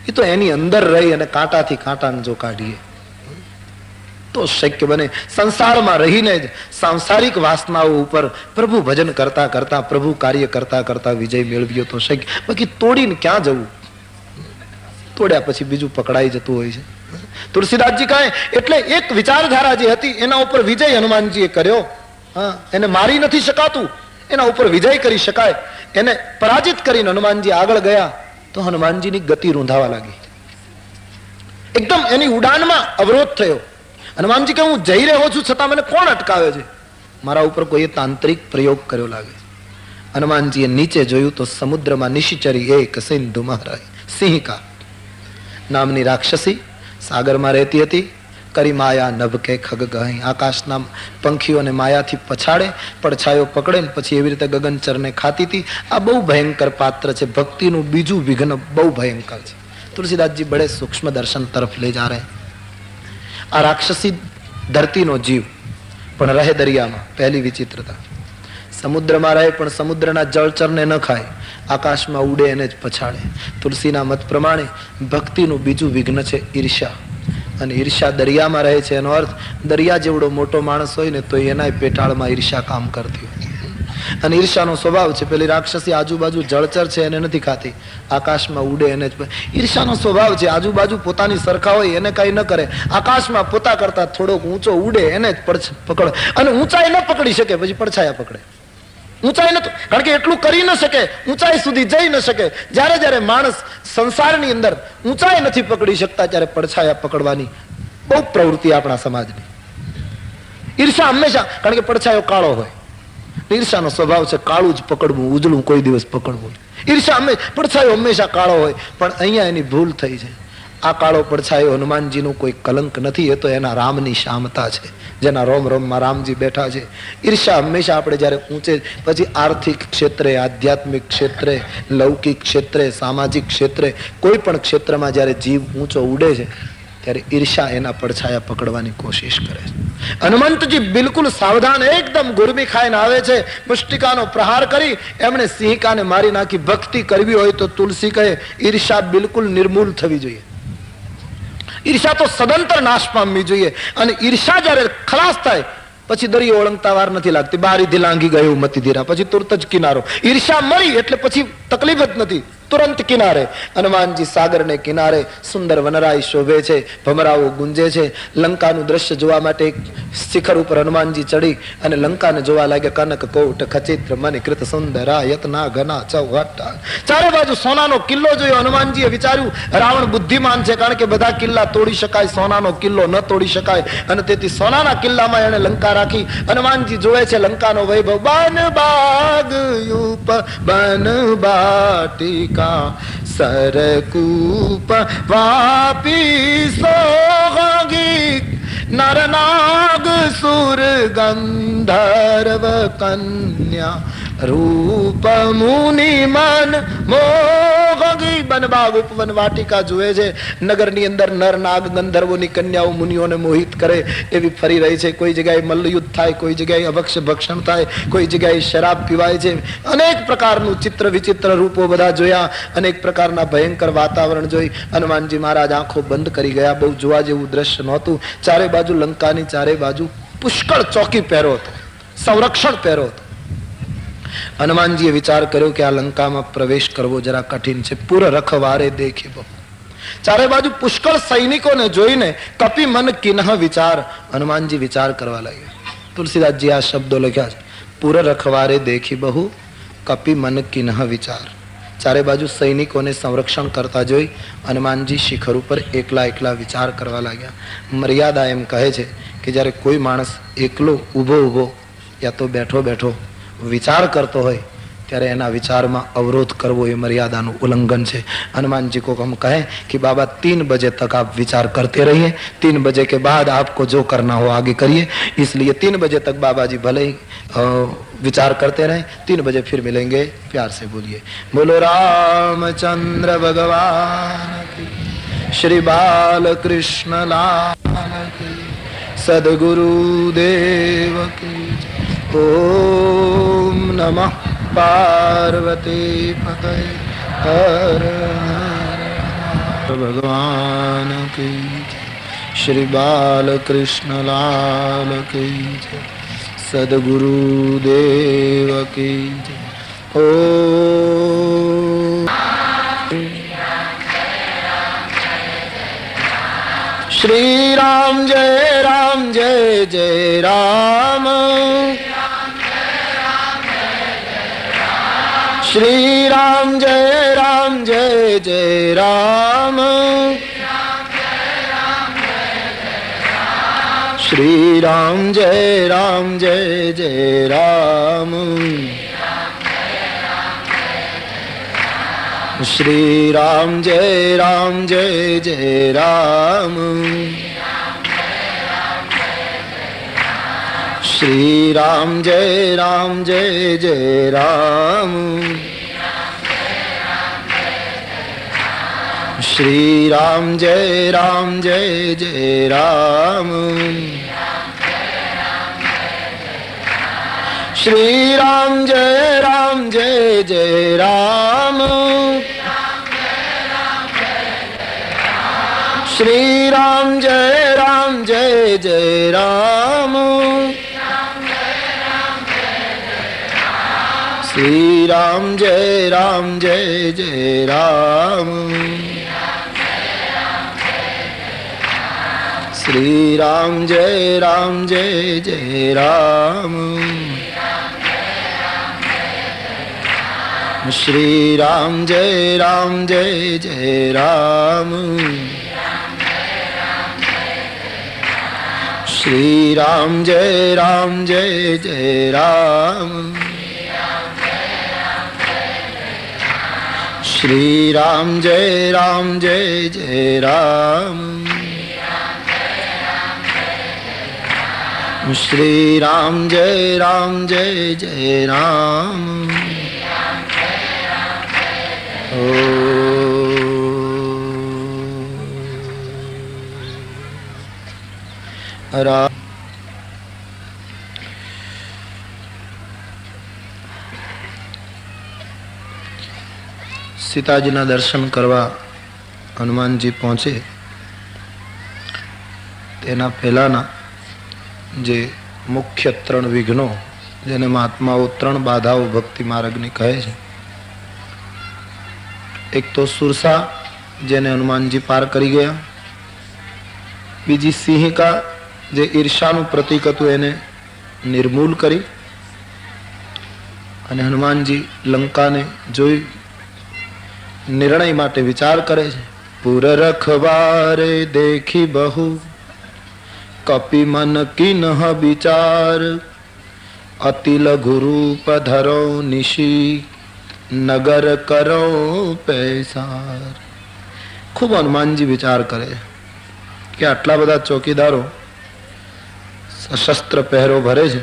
એ તો એની અંદર રહી અને કાંટાથી કાંટાને જો કાઢીએ તો શક્ય બને. સંસારમાં રહીને જ સાંસારિક વાસનાઓ ઉપર પ્રભુ ભજન કરતા કરતા, પ્રભુ કાર્ય કરતા કરતા વિજય મેળવ્યો તો શક્ય. બાકી તોડીને ક્યાં જવું? તોડ્યા પછી બીજું પકડાઈ જતું હોય છે. તુલસીદાસજી કહે એટલે એક વિચારધારા જે હતી એના ઉપર વિજય હનુમાનજીએ કર્યો. એને મારી નથી શકાતું, એના ઉપર વિજય કરી શકાય. એને પરાજિત કરીને હનુમાનજી આગળ ગયા તો હનુમાનજીની ગતિ રૂંધાવા લાગી. એકદમ એની ઉડાનમાં અવરોધ થયો. હનુમાનજી કે હું જઈ રહ્યો છું છતાં મને કોણ અટકાવે છે? મારા ઉપર કોઈ તાંત્રિક પ્રયોગ કર્યો લાગે. હનુમાનજીએ નીચે જોયું તો સમુદ્રમાં નિશિચરી એક સિંધુ મહારાય સિંહિકા નામની રાક્ષસી સાગરમાં રહેતી હતી. કરી માયા નભકે ખગ ગહી, આકાશના પંખીઓને માયાથી પછાડે, પડછાયો પકડે ને પછી એવી રીતે ગગનચરને ખાતી હતી. આ બહુ ભયંકર પાત્ર છે. ભક્તિનું બીજું વિઘ્ન બહુ ભયંકર છે. તુલસીદાસજી બડે સૂક્ષ્મ દર્શન તરફ લઈ જા રહે. આ રાક્ષસી ધરતીનો જીવ પણ રહે દરિયામાં. પહેલી વિચિત્રતા. સમુદ્રમાં રહે પણ સમુદ્રના જળચરને ન ખાય, આકાશમાં ઉડે એને જ પછાડે. તુલસીના મત પ્રમાણે ભક્તિનું બીજું વિઘ્ન છે ઈર્ષ્યા. અને ઈર્ષ્યા દરિયામાં રહે છે. એનો અર્થ દરિયા જેવડો મોટો માણસ હોય ને તો એના પેટાળમાં ઈર્ષ્યા કામ કરતી હોય. અને ઈર્ષ્યાનો સ્વભાવ છે. પેલી રાક્ષસી આજુબાજુ જળચર છે એને નથી ખાતી, આકાશમાં ઉડે એને જ. ઈર્ષ્યાનો સ્વભાવ છે. આજુબાજુ પોતાની સરખા હોય એને કઈ ન કરે, આકાશમાં પોતા કરતા થોડોક ઊંચો ઉડે એને જ પકડે. અને ઊંચાઈ ન પકડી શકે પછી પડછાયા પકડે. ઊંચાઈ નતું, કારણ કે એટલું કરી ન શકે, ઊંચાઈ સુધી જઈ ન શકે. જ્યારે જ્યારે માણસ સંસારની અંદર ઊંચાઈ નથી પકડી શકતા ત્યારે પડછાયા પકડવાની બહુ પ્રવૃત્તિ આપણા સમાજની. ઈર્ષા હંમેશા, કારણ કે પડછાયો કાળો હોય, ઈર્ષાનો સ્વભાવ છે કાળું જ પકડવું, ઉજળું કોઈ દિવસ પકડવું. ઈર્ષા પડછાયો હંમેશા કાળો હોય. પણ અહીંયા એની ભૂલ થઈ છે. આ કાળો પડછાયો હનુમાનજીનું કોઈ કલંક નથી, એ તો એના રામની શામતા છે, જેના રોમ રોમમાં રામજી બેઠા છે. ઈર્ષા હંમેશા આપણે જયારે ઊંચે, પછી આર્થિક ક્ષેત્રે, આધ્યાત્મિક ક્ષેત્રે, લૌકિક ક્ષેત્રે, સામાજિક ક્ષેત્રે, કોઈ પણ ક્ષેત્રમાં જયારે જીવ ઊંચો ઉડે છે ત્યારે ઈર્ષા એના પડછાયા પકડવાની કોશિશ કરે છે. હનુમંતજી બિલકુલ સાવધાન, એકદમ ગુરમી ખાઈને આવે છે. મુષ્ટિકાનો પ્રહાર કરી એમણે સિંહિકાને મારી નાખી. ભક્તિ કરવી હોય તો તુલસી કહે ઈર્ષા બિલકુલ નિર્મૂલ થવી જોઈએ. ઈર્ષા તો સદંતર નાશ પામવી જોઈએ. અને ઈર્ષા જયારે ખલાસ થાય પછી દરિયો ઓળંગતા વાર નથી લાગતી. બારીથી લાંઘી ગયું મતી ધીરા, પછી તુરત જ કિનારો. ઈર્ષા મરી એટલે પછી તકલીફ જ નથી, તુરંત કિનારે. હનુમાનજી સાગરને કિનારે, સુંદર વનરાય શોભે છે, ભમરાઓ ગુંજે છે. લંકાનું દ્રશ્ય જોવા માટે શિખર ઉપર હનુમાનજી ચડી અને લંકાને જોવા લાગે. કનક કોટ ખચિત્ર મણિકૃત સુંદરા યતના ઘના ચૌહટા. ચારે બાજુ સોનાનો કિલ્લો જોયો. હનુમાનજીએ વિચાર્યું રાવણ બુદ્ધિમાન છે, કારણ કે બધા કિલ્લા તોડી શકાય, સોનાનો કિલ્લો ન તોડી શકાય. અને તેથી સોનાના કિલ્લામાં એને લંકા રાખી. હનુમાનજી જોવે છે લંકાનો વૈભવ. બન બાગ યુપ બન બાટિકા સરકૂપ વાપી સોગી નરનાગ સુર ગંધર્વ કન્યા રૂપ મુનિ મન મોહ ભાગી બનબાગ ઉપવન વાટિકા જુએ છે. નગરની અંદર નર નાગ ગંધર્વોની કન્યાઓ મુનિઓને મોહિત કરે એવી ફરી રહી છે. કોઈ જગ્યાએ મલ્લયુદ્ધ થાય, કોઈ જગ્યાએ અભક્ષ્ય ભક્ષણ થાય, કોઈ જગ્યાએ શરાબ પીવાય છે. અનેક પ્રકારનું ચિત્ર વિચિત્ર રૂપો બધા જોયા, અનેક પ્રકારના ભયંકર વાતાવરણ જોઈ હનુમાનજી મહારાજ આંખો બંધ કરી ગયા. બહુ જોવા જેવું દ્રશ્ય નહોતું. ચારે બાજુ લંકાની ચારે બાજુ પુષ્કળ ચોકી પહેરો હતો, સંરક્ષણ પહેરો હતો. હનુમાનજીએ વિચાર કર્યો કે આ લંકામાં પ્રવેશ કરવો જરા કઠિન છે. પૂર રખવારે દેખી બહુ, ચારે બાજુ પુષ્કળ સૈનિકોને જોઈને કપી મન કિન્હ વિચાર, હનુમાનજી વિચાર કરવા લાગ્યા. તુલસીદાસજી આ શબ્દો લખ્યા છે, પૂર રખવારે દેખી બહુ કપી મન કિન્હ વિચાર. ચારે બાજુ સૈનિકોને સંરક્ષણ કરતા જોઈ હનુમાનજી શિખર ઉપર એકલા એકલા વિચાર કરવા લાગ્યા. મર્યાદા એમ કહે છે કે જ્યારે કોઈ માણસ એકલો ઊભો ઊભો યા તો બેઠો બેઠો વિચાર કરતો હોય ત્યારે એના વિચારમાં અવરોધ કરવો એ મર્યાદાનું ઉલ્લંઘન છે. हनुमान जी को हम कहें कि बाबा 3 बजे तक आप विचार करते रहिए, 3 बजे के बाद आपको जो करना हो आगे करिए. इसलिए 3 बजे तक बाबा जी भले ही विचार करते रहें. 3 बजे फिर मिलेंगे. प्यार से बोलिए बोलो रामचंद्र भगवान की, श्री बाल कृष्ण लाल की, सदगुरु देव की. ओम नमः पार्वती पते हर भगवान की, श्री बाल कृष्ण लाल की, सदगुरु देव की. ओ श्री राम जय जय राम, श्री राम जय जय राम, श्री राम जय जय राम, श्री राम जय जय राम, श्री राम जय जय राम, श्री राम जय जय राम, श्री राम जय जय राम, श्री राम जय जय राम, श्री राम जय जय राम, श्री राम जय जय राम, श्री राम जय जय राम, श्री राम जय जय राम, श्री राम जय जय राम, श्री राम जय जय राम. राम सीताजीना दर्शन करवा हनुमानजी पहुंचे तेना पहलाना जे मुख्य 3 विघ्नों जेने महात्माओं 3 बाधाओं भक्ति मार्गनी कहे छे. एक तो सुरसा जेने हनुमानजी पार करी गया, बीजी सिंहिका जे ईर्ष्यानु प्रतीक हतुं एने निर्मूल करी, अने हनुमानजी लंका ने जोई निर्णय माटे विचार करे छे. पुर रखवारे देखी बहु कपि मन किन्ह विचार, अति लघु रूप धरो निशी नगर करो पैसार. खूब हनुमानजी विचार करे कि आटला बधा चौकीदारो सशस्त्र पहरो भरे छे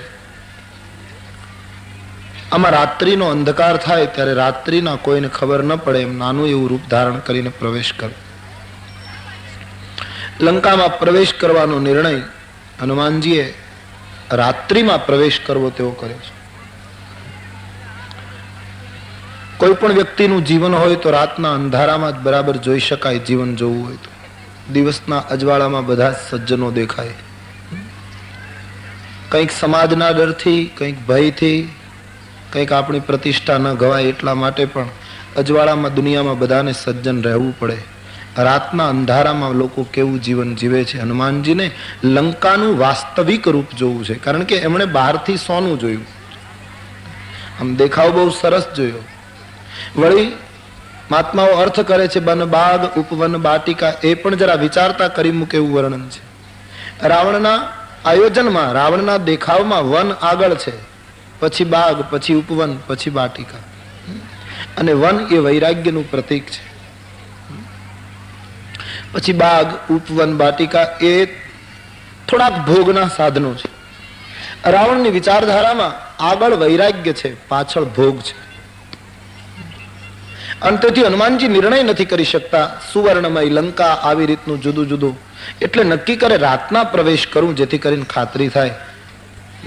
આમાં રાત્રિનો અંધકાર થાય ત્યારે રાત્રિના કોઈને ખબર ન પડે એમ નાનું એવું રૂપ ધારણ કરીને પ્રવેશ કરે. લંકામાં પ્રવેશ કરવાનો નિર્ણય હનુમાનજીએ રાત્રિમાં પ્રવેશ કરવો તેવો કર્યો છે. કોઈ પણ વ્યક્તિનું જીવન હોય તો રાતના અંધારામાં જ બરાબર જોઈ શકાય. જીવન જોવું હોય તો દિવસના અજવાળામાં બધા સજ્જનો દેખાય. કંઈક સમાજના ડરથી, કંઈક ભયથી, કંઈક આપણી પ્રતિષ્ઠા ન ગવાય એટલા માટે પણ અજવાળામાં દુનિયામાં બધાને સજ્જન રહેવું પડે. રાતના અંધારામાં લોકો કેવું જીવન જીવે છે. હનુમાનજીને લંકાનું વાસ્તવિક રૂપ જોવું છે, કારણ કે એમણે બહારથી સોનું જોયું, આમ દેખાવ બહુ સરસ જોયો. વળી મહાત્માઓ અર્થ કરે છે બન બાગ ઉપવન બાટિકા, એ પણ જરા વિચારતા કરી મૂકે એવું વર્ણન છે. રાવણના આયોજનમાં, રાવણના દેખાવમાં વન આગળ છે, પછી બાગ, પછી ઉપવન, પછી બાટિકા. અને વન એ વૈરાગ્યનું પ્રતીક છે. પછી બાગ, ઉપવન, બાટિકા એ થોડાક ભોગના સાધનો છે. રાવણની વિચારધારામાં આગળ વૈરાગ્ય છે, પાછળ ભોગ છે. અને તેથી હનુમાનજી નિર્ણય નથી કરી શકતા. સુવર્ણમય લંકા, આવી રીતનું જુદું જુદું. એટલે નક્કી કરે રાતના પ્રવેશ કરું, જેથી કરીને ખાતરી થાય,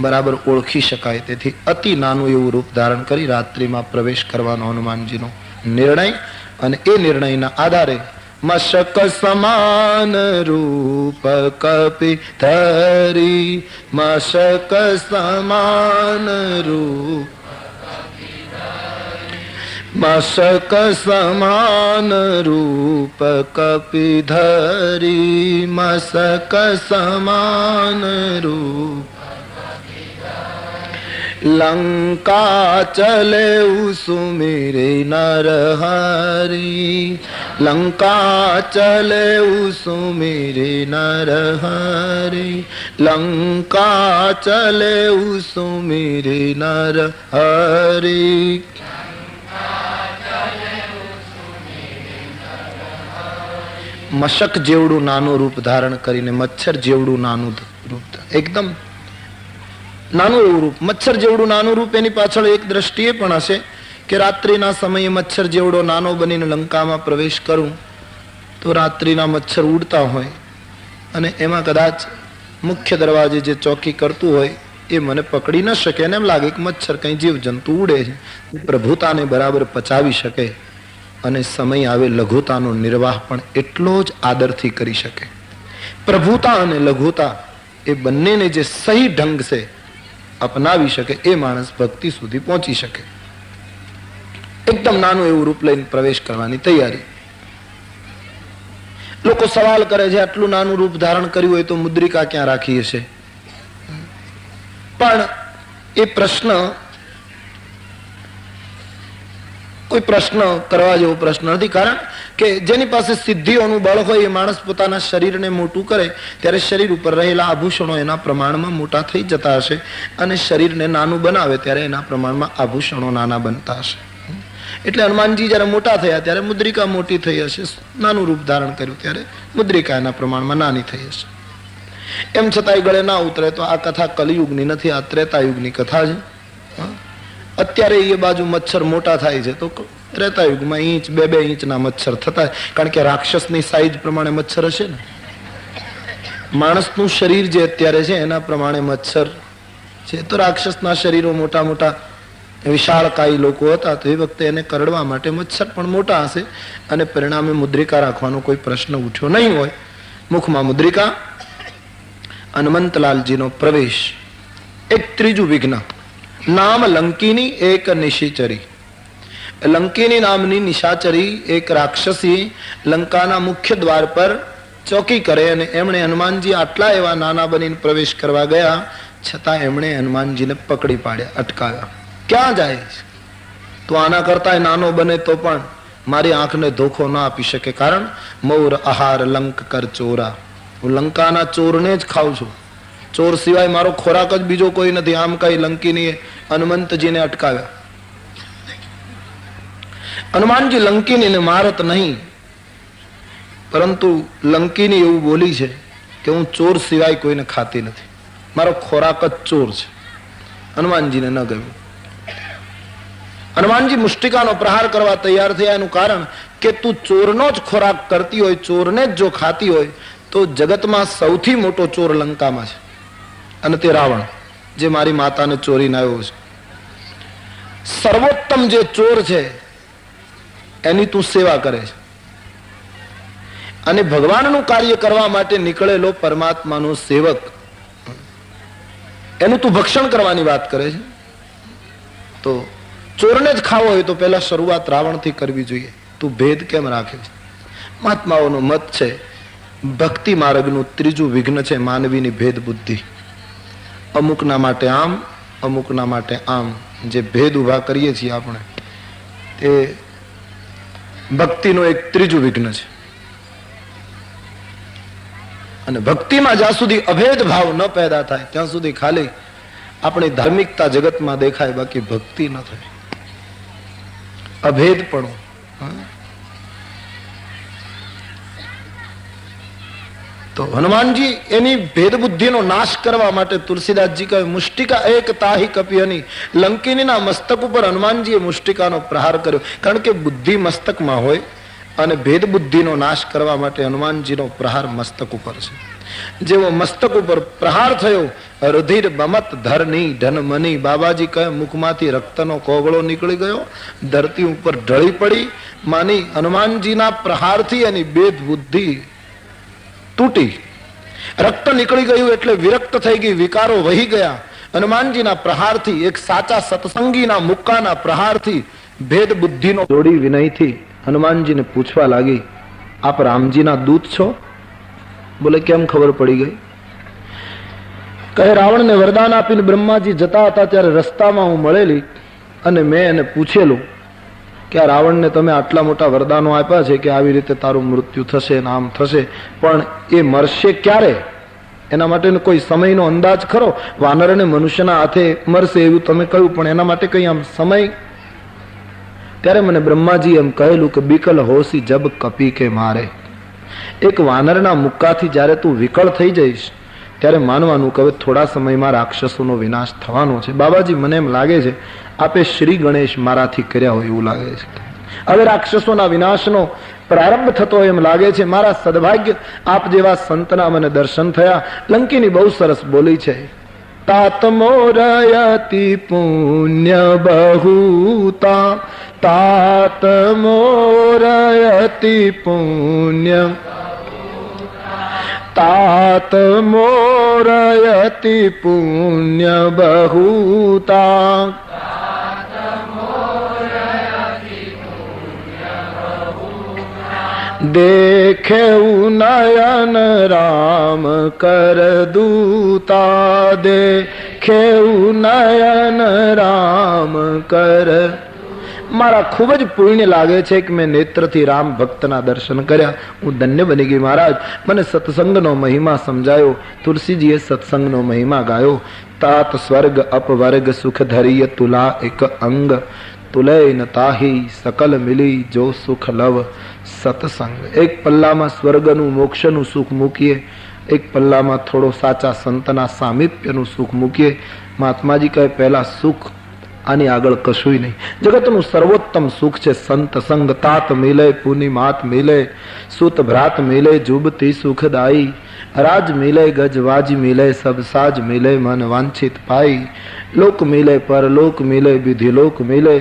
બરાબર ઓળખી શકાય. તેથી અતિ નાનું એવું રૂપ ધારણ કરી રાત્રિમાં પ્રવેશ કરવાનો હનુમાનજીનો નિર્ણય. અને એ નિર્ણયના આધારે મશક સમાન રૂપ કપી ધરી, મશક સમાન રૂપ, મશક સમાન રૂપ કપિધરી, મશક સમાન રૂપ લંકા ચલે સુમિરે નરહરી, લંકા ચલે સુમિરે નરહરી, લંકા ચલે સુમિરે નરહરી. મશક જેવડું નાનું રૂપ ધારણ કરીને, મચ્છર જેવડું નાનું રૂપ, એકદમ નાનું એવું રૂપ, મચ્છર જેવડું નાનું રૂપ. એની પાછળ એક દ્રષ્ટિએ પણ હશે કે રાત્રિના સમયે મચ્છર જેવડો નાનો બનીને લંકામાં પ્રવેશ કરું તો રાત્રિના મચ્છર ઉડતા હોય અને એમાં કદાચ મુખ્ય દરવાજે જે ચોકી કરતું હોય એ મને પકડી ન શકે. એને એમ લાગે કે મચ્છર કઈ જીવજંતુ ઉડે છે, પ્રભુતાને બરાબર પચાવી શકે અને સમય આવે લઘુતાનો નિર્વાહ પણ એટલો જ આદરથી કરી શકે. પ્રભુતા અને લઘુતા એ બંનેને જે સહી ઢંગ છે અપનાવી શકે એ માણસ ભક્તિ સુધી પહોંચી શકે. એકદમ નાનું એવું રૂપ લઈને પ્રવેશ કરવાની તૈયારી. લોકો સવાલ કરે છે આટલું નાનું રૂપ ધારણ કર્યું હોય તો મુદ્રિકા ક્યાં રાખી હશે? પણ એ પ્રશ્ન કોઈ પ્રશ્ન કરવા જેવો પ્રશ્ન નથી. કારણ કે જેની પાસે સિદ્ધિઓનું બળ હોય એ માણસ પોતાના શરીરને મોટું કરે ત્યારે શરીર ઉપર રહેલા આભૂષણો એના પ્રમાણમાં મોટા થઈ જતા હશે અને શરીરને નાનું બનાવે ત્યારે એના પ્રમાણમાં આભૂષણો નાના બનતા હશે. એટલે હનુમાનજી જયારે મોટા થયા ત્યારે મુદ્રિકા મોટી થઈ હશે, નાનું રૂપ ધારણ કર્યું ત્યારે મુદ્રિકા એના પ્રમાણમાં નાની થઈ હશે. એમ છતાંય ગળે ના ઉતરે તો આ કથા કલિયુગની નથી, આ ત્રેતાયુગની કથા છે. અત્યારે એ બાજુ મચ્છર મોટા થાય છે તો ત્રેતાયુગમાં ઇંચ 2-2 ઇંચના મચ્છર થતા, કારણ કે રાક્ષસની સાઈઝ પ્રમાણે મચ્છર હશે ને. માણસનું શરીર જે અત્યારે છે એના પ્રમાણે મચ્છર છે, તો રાક્ષસના શરીરો મોટા મોટા વિશાળકાય લોકો હતા તો એ વખતે એને કરડવા માટે મચ્છર પણ મોટા હશે અને પરિણામે મુદ્રિકા રાખવાનો કોઈ પ્રશ્ન ઉઠ્યો નહીં હોય. મુખમાં મુદ્રિકા, હનુમંતલાલજીનો પ્રવેશ. એક ત્રીજું વિઘ્ન, નામ લંકીની એક નિશિચરી. લંકીની નામની નિશાચરી એક રાક્ષસી લંકાના મુખ્ય દ્વાર પર ચોકી કરે અને એમણે હનુમાનજી આટલા એવા નાના બનીને પ્રવેશ કરવા ગયા છતાં એમણે હનુમાનજીને પકડી પાડ્યા, અટકાવ્યા. ક્યાં જાય? તો આના કરતા નાનો બને તો પણ મારી આંખને ધોખો ના આપી શકે, કારણ મૌર આહાર લંક કર ચોરા, હું લંકાના ચોરને જ ખાઉં છું, ચોર સિવાય મારો ખોરાક જ બીજો કોઈ નથી. આમ કઈ લંકીની હનુમંતજીને અટકાવ્યા. હનુમાનજી લંકીનીને મારત નહીં, પરંતુ લંકીની એવું બોલી છે કે હું ચોર સિવાય કોઈને ખાતી નથી, મારો ખોરાક જ ચોર છે. હનુમાનજીને ન ગયું. હનુમાનજી મુષ્ટિકાનો પ્રહાર કરવા તૈયાર થયા એનું કારણ કે તું ચોરનો જ ખોરાક કરતી હોય, ચોરને જ જો ખાતી હોય તો જગતમાં સૌથી મોટો ચોર લંકામાં છે અને તે રાવણ, જે મારી માતાને ચોરીને આવ્યો છે. સર્વોત્તમ જે ચોર છે એની તું સેવા કરે છે અને ભગવાનનું કાર્ય કરવા માટે નીકળેલો પરમાત્માનો સેવક, એનું તું ભક્ષણ કરવાની વાત કરે છે. તો ચોરને જ ખાવો હોય તો પહેલા શરૂઆત રાવણથી કરવી જોઈએ. તું ભેદ કેમ રાખે છે? મહાત્માઓનો મત છે ભક્તિ માર્ગનું ત્રીજું વિઘ્ન છે માનવીની ભેદ બુદ્ધિ. અમુકના માટે આમ, અમુકના માટે આમ, જે ભેદ ઉભા કરીએ છીએ આપણે તે ભક્તિનું એક ત્રીજું વિઘ્ન છે. અને ભક્તિમાં જ્યાં સુધી અભેદ ભાવ ન પેદા થાય ત્યાં સુધી ખાલી આપણી ધાર્મિકતા જગતમાં દેખાય, બાકી ભક્તિ ન થાય. અભેદપણું. તો હનુમાનજી એની ભેદ બુદ્ધિનો નાશ કરવા માટે તુલસીદાસજી કહે મુષ્ટિકા એક તાહી કપિયની, લંકિનીના મસ્તક ઉપર હનુમાનજીએ મુષ્ટિકાનો પ્રહાર કર્યો. કારણ કે બુદ્ધિ મસ્તકમાં હોય અને ભેદ બુદ્ધિનો નાશ કરવા માટે હનુમાનજીનો પ્રહાર મસ્તક ઉપર છે. જેવો મસ્તક ઉપર પ્રહાર થયો, રુધિર બમત ધરની ધનમની, બાબાજી કહે મુખમાંથી રક્તનો કોગળો નીકળી ગયો, ધરતી ઉપર ઢળી પડી. માની હનુમાનજીના પ્રહારથી એની ભેદ બુદ્ધિ તૂટી, રક્ત નીકળી ગયું એટલે વિરક્ત થઈ ગઈ, વિકારો વહી ગયા. હનુમાનજીના પ્રહારથી, એક સાચા સત્સંગીના મુક્કાના પ્રહારથી ભેદ બુદ્ધિનો જોડી વિનયથી હનુમાનજીને પૂછવા લાગી, આપ રામજીના દૂત છો? બોલે કેમ ખબર પડી ગઈ? કહે રાવણને વરદાન આપીને બ્રહ્માજી જતા હતા ત્યારે રસ્તામાં હું મળેલી અને મેં એને પૂછેલું કે આ રાવણને તમે આટલા મોટા વરદાનો આપ્યા છે કે આવી રીતે તારું મૃત્યુ થશે ને આમ થશે, પણ એ મરશે ક્યારે? એના માટે કોઈ સમયનો અંદાજ ખરો? વાનર અને મનુષ્યના હાથે મરશે એવું તમે કહ્યું, પણ એના માટે કઈ આમ સમય? ત્યારે મને બ્રહ્માજી એમ કહેલું કે બિકલ હોસી જબ કપી કે મારે. એક વાનરના મુક્કાથી જ્યારે તું વિકળ થઈ જઈશ ત્યારે માનવાનું કે હવે થોડા સમયમાં રાક્ષસોનો વિનાશ થવાનો છે. બાબાજી મને એમ લાગે છે આપે શ્રી ગણેશ મારાથી કર્યા હોય એવું લાગે છે. હવે રાક્ષસોના વિનાશનો પ્રારંભ થતો એમ લાગે છે. મારા સદભાગ્ય આપ જેવા સંતના મને દર્શન થયા. લંકીની બહુ સરસ બોલી છે, तात मोरयति पुण्य बहुता, तात मोरयति पुण्य, तात मोरयति पुण्य बहुता, देखे नयन राम कर दूता, देखे नयन राम कर. મારા ખૂબ જ પુણ્ય લાગે છે કે મેં નેત્રથી રામ ભક્તના દર્શન કર્યા. હું ધન્ય બની ગઈ મહારાજ. મને સત્સંગનો મહિમા સમજાયો. તુલસીજીએ સત્સંગનો મહિમા ગાયો. તાત સ્વર્ગ અપવર્ગ સુખ ધરીય તુલા એક અંગ, તુલય ન તાહી સકલ મિલી જો સુખ લવ સત્સંગ. એક પલ્લામાં સ્વર્ગનું મોક્ષનું સુખ મૂકીએ, એક પલ્લામાં થોડો સાચા સંતના સામીપ્યનું સુખ મૂકીએ. મહાત્માજી કહે પહેલા સુખ, આની આગળ કશું નહીં. જગતનું સર્વોત્તમ સુખ છે સંત સંગ. તાત મિલે પુની માત મિલે, સુત ભ્રાત મિલે જુબતી સુખદાયી, રાજ મિલે ગજવાજ મિલે સબ સાજ મિલે, મન વાંછિત પાઈ, लोक मिले परलोक मिले विधिलोक मिले,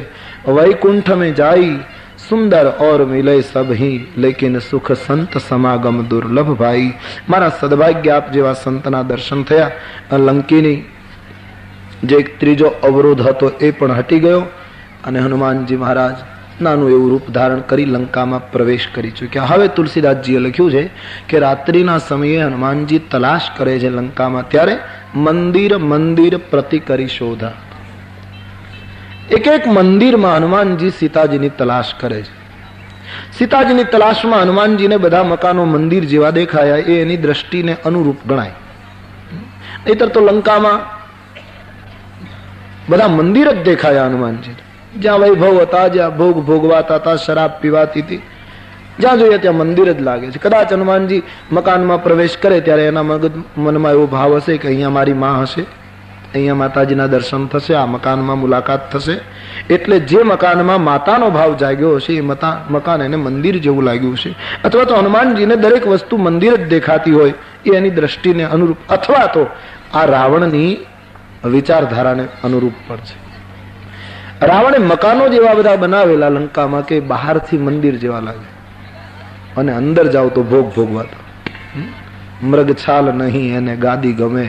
वैकुंठ में जाई सुंदर और मिले सब ही, लेकिन सुख संत समागम दुर्लभ भाई. मारा सद्भाग्य आप जेवा संतना दर्शन थया. लंकीनी જે એક ત્રીજો અવરોધ હતો એ પણ હટી ગયો અને હનુમાનજી મહારાજ નાનું એવું રૂપ ધારણ કરી લંકામાં પ્રવેશ કરી ચૂક્યા. હવે તુલસીદાસજીએ લખ્યું છે કે રાત્રિના સમયે હનુમાનજી તલાશ કરે છે લંકામાં, ત્યારે મંદિર મંદિર પ્રતિ કરી શોધા. એક એક મંદિરમાં હનુમાનજી સીતાજીની તલાશ કરે છે. સીતાજીની તલાશમાં હનુમાનજીને બધા મકાનો મંદિર જેવા દેખાયા, એ એની દ્રષ્ટિને અનુરૂપ ગણાય. નહીતર તો લંકામાં બધા મંદિર જ દેખાયા હનુમાનજી. જ્યાં વૈભવ હતા, જ્યાં ભોગ ભોગવાતા હતા, શરાબ પીવાતી હતી, જ્યાં જોઈએ ત્યાં મંદિર જ લાગે છે. કદાચ હનુમાનજી મકાનમાં પ્રવેશ કરે ત્યારે એના મનમાં એવો ભાવ હશે કે અહીંયા મારી માં હશે, અહીંયા માતાજીના દર્શન થશે, આ મકાનમાં મુલાકાત થશે. એટલે જે મકાનમાં માતાનો ભાવ જાગ્યો હશે એ મકાન એને મંદિર જેવું લાગ્યું છે. અથવા તો હનુમાનજીને દરેક વસ્તુ મંદિર જ દેખાતી હોય એ એની દ્રષ્ટિને અનુરૂપ, અથવા તો આ રાવણની વિચારધારાને અનુરૂપ પણ છે. રાવણે મકાનો જેવા બધા બનાવેલા લંકામાં કે બહારથી મંદિર જેવા લાગે અને અંદર જાવ તો ભોગ ભોગવાતા. મૃગછાલ નહીં એને ગાદી ગમે,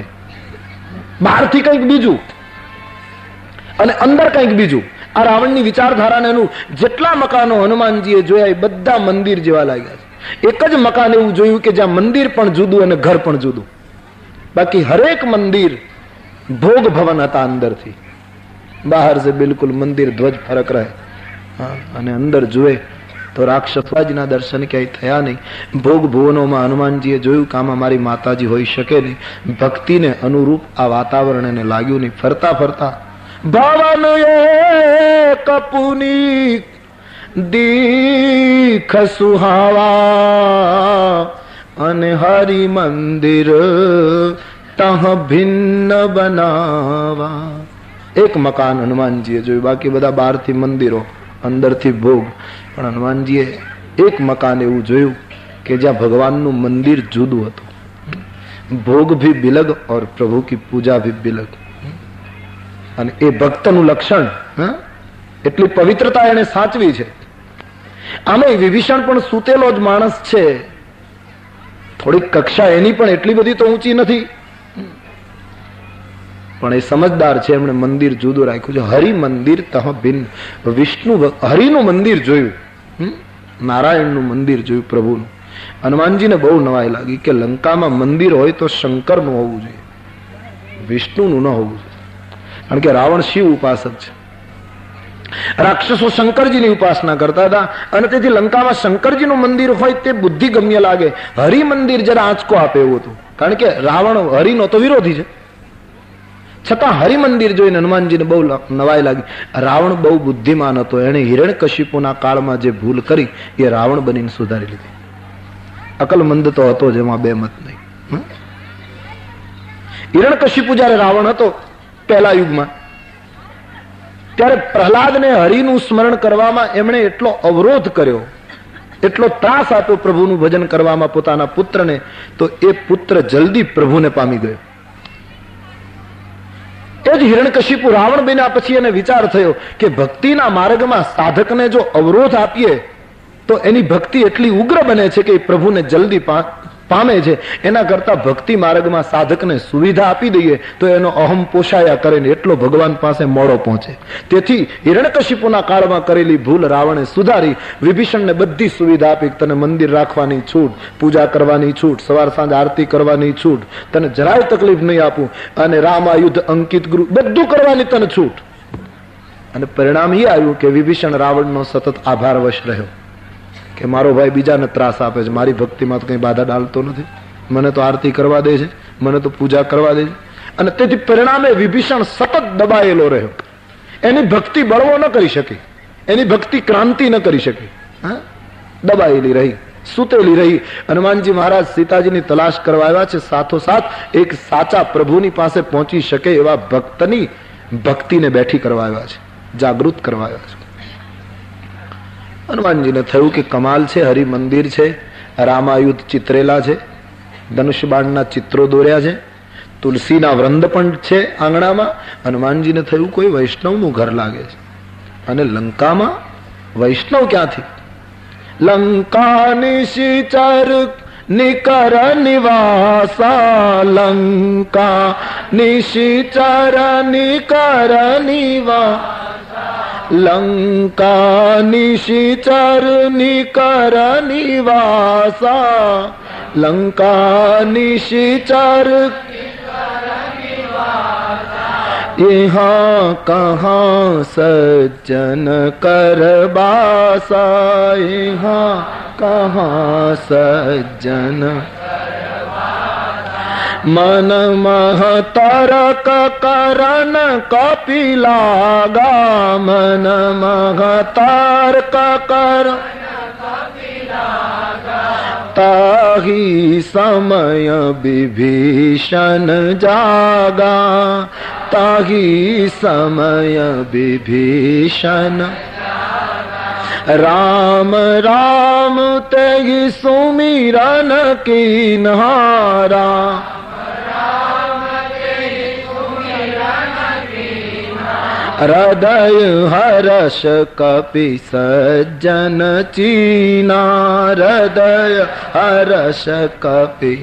બહારથી કંઈક બીજું અને અંદર કંઈક બીજું. આ રાવણની વિચારધારાને જેટલા મકાનો હનુમાનજીએ જોયા એ બધા મંદિર જેવા લાગ્યા છે. એક જ મકાન એવું જોયું કે જ્યાં મંદિર પણ જુદું અને ઘર પણ જુદું. બાકી હરેક મંદિર ભોગ ભવન હતા અંદરથી, બહાર से बिल्कुल મંદિર ધ્વજ ફરક રહે. અને અંદર જુએ તો રાક્ષસવાજીના દર્શન ક્યાંય થયા નહીં. ભોગ ભુવનોમાં હનુમાનજીએ જોયું કે આમાં મારી માતાજી હોઈ શકે નહીં. ભક્તિને અનુરૂપ આ વાતાવરણ એને લાગ્યું નહીં. ફરતા ફરતા ભવન કપુની દીખ સુહાવા અને હરિ મંદિર તહ ભિન્ન બનાવા. એક મકાન હનુમાનજીએ જોયું, બાકી બધા બહારથી મંદિરો, અંદરથી ભોગ. પણ હનુમાનજીએ એક મકાન એવું જોયું કે જ્યાં ભગવાનનું મંદિર જુદું હતું. ભોગ ભી બિલગ और પ્રભુ की પૂજા ભી બિલગ. અને એ ભક્તનું લક્ષણ, એટલી પવિત્રતા એને સાચવી છે. આમે વિભીષણ પણ સૂતેલો જ માણસ છે, થોડીક કક્ષા એની પણ એટલી બધી તો ઊંચી નથી, પણ એ સમજદાર છે. એમણે મંદિર જુદું રાખ્યું છે. હરિ મંદિર તહ ભિન્ન. વિષ્ણુ હરિનું મંદિર જોયું, નારાયણનું મંદિર જોયું, પ્રભુનું. હનુમાનજીને બહુ નવાઈ લાગી કે લંકામાં મંદિર હોય તો શંકરનું હોવું જોઈએ, વિષ્ણુનું ન હોવું જોઈએ. કારણ કે રાવણ શિવ ઉપાસક છે, રાક્ષસો શંકરજીની ઉપાસના કરતા હતા. અને તેથી લંકામાં શંકરજીનું મંદિર હોય તે બુદ્ધિગમ્ય લાગે. હરિ મંદિર જરા આંચકો આપે એવું હતું, કારણ કે રાવણ હરિનો તો વિરોધી છે. છતાં હરિમંદિર જોઈને હનુમાનજીને બહુ નવાઈ લાગી. રાવણ બહુ બુદ્ધિમાન હતો, એને હિરણ્યકશિપુના કાળમાં જે ભૂલ કરી એ રાવણ બનીને સુધારી લીધી. અકલમંદ તો હતો જ, એમાં બે મત નહીં. હિરણ્યકશિપુ જયારે રાવણ હતો પહેલા યુગમાં, ત્યારે પ્રહલાદને હરિનું સ્મરણ કરવામાં એમણે એટલો અવરોધ કર્યો, એટલો ત્રાસ આપ્યો પ્રભુનું ભજન કરવામાં પોતાના પુત્રને, તો એ પુત્ર જલ્દી પ્રભુને પામી ગયો. એ જ હિરણ્યકશિપુ રાવણ બન્યા પછી એને વિચાર થયો કે ભક્તિના માર્ગમાં સાધકને જો અવરોધ આપીએ તો એની ભક્તિ એટલી ઉગ્ર બને છે કે પ્રભુને જલ્દી પામે છે. એના કરતા ભક્તિ માર્ગમાં સાધકને સુવિધા આપી દઈએ તો એનો અહમ પોષાયા કરે ને એટલો ભગવાન પાસે મોડો પહોંચે. તેથી હિરણ્યકશિપુના કાળમાં કરેલી ભૂલ રાવણે સુધારી. વિભીષણને બધી સુવિધા આપી, તને મંદિર રાખવાની છૂટ, પૂજા કરવાની છૂટ, સવાર સાંજ આરતી કરવાની છૂટ, તને જરાય તકલીફ નહીં આપું, અને રામાયુદ્ધ અંકિત ગૃહ બધું કરવાની તને છૂટ. અને પરિણામ એ આવ્યું કે વિભીષણ રાવણનો સતત આભારવશ રહ્યો કે મારો ભાઈ બીજાને ત્રાસ આપે છે, મારી ભક્તિમાં તો કઈ બાધા ડાલતો નથી, મને તો આરતી કરવા દે છે, મને તો પૂજા કરવા દે છે. અને તેથી પરિણામે વિભીષણ સતત દબાયેલો રહ્યો. એની ભક્તિ બળવો ન કરી શકી, એની ભક્તિ ક્રાંતિ ન કરી શકી, દબાયેલી રહી, સૂતેલી રહી. હનુમાનજી મહારાજ સીતાજીની તલાશ કરવા આવ્યા છે, સાથોસાથ એક સાચા પ્રભુની પાસે પહોંચી શકે એવા ભક્તની ભક્તિને બેઠી કરવા આવ્યા છે, જાગૃત કરવા આવ્યા છે. હનુમાનજીને થયું કે કમાલ છે, હરિ મંદિર છે, રામાયુધ ચિત્રેલા છે, ધનુષ્યબાણના ચિત્રો દોર્યા છે, તુલસીના વૃંદ પણ છે આંગણામાં. હનુમાનજીને થયું કોઈ વૈષ્ણવનું ઘર લાગે છે. અને લંકામાં વૈષ્ણવ ક્યાંથી? લંકા નિશિચર નિકર નિવાસા, લંકા નિશિચર નિકર નિવાસા, લંકા નિશિચર નિકર નિવાસા, લંકા નિશિચર यहाँ कहाँ सज्जन कर बासा, यहाँ कहाँ सज्जन मन मह तरक करण कपिलागा, मन मह तर्क कर ताहि समय विभीषण जागा, ताही समय विभीषण राम राम तेहि सुमिरन कीन्हारा हृदय हर्ष कपि सज्जन चीना हृदय हर्ष कपि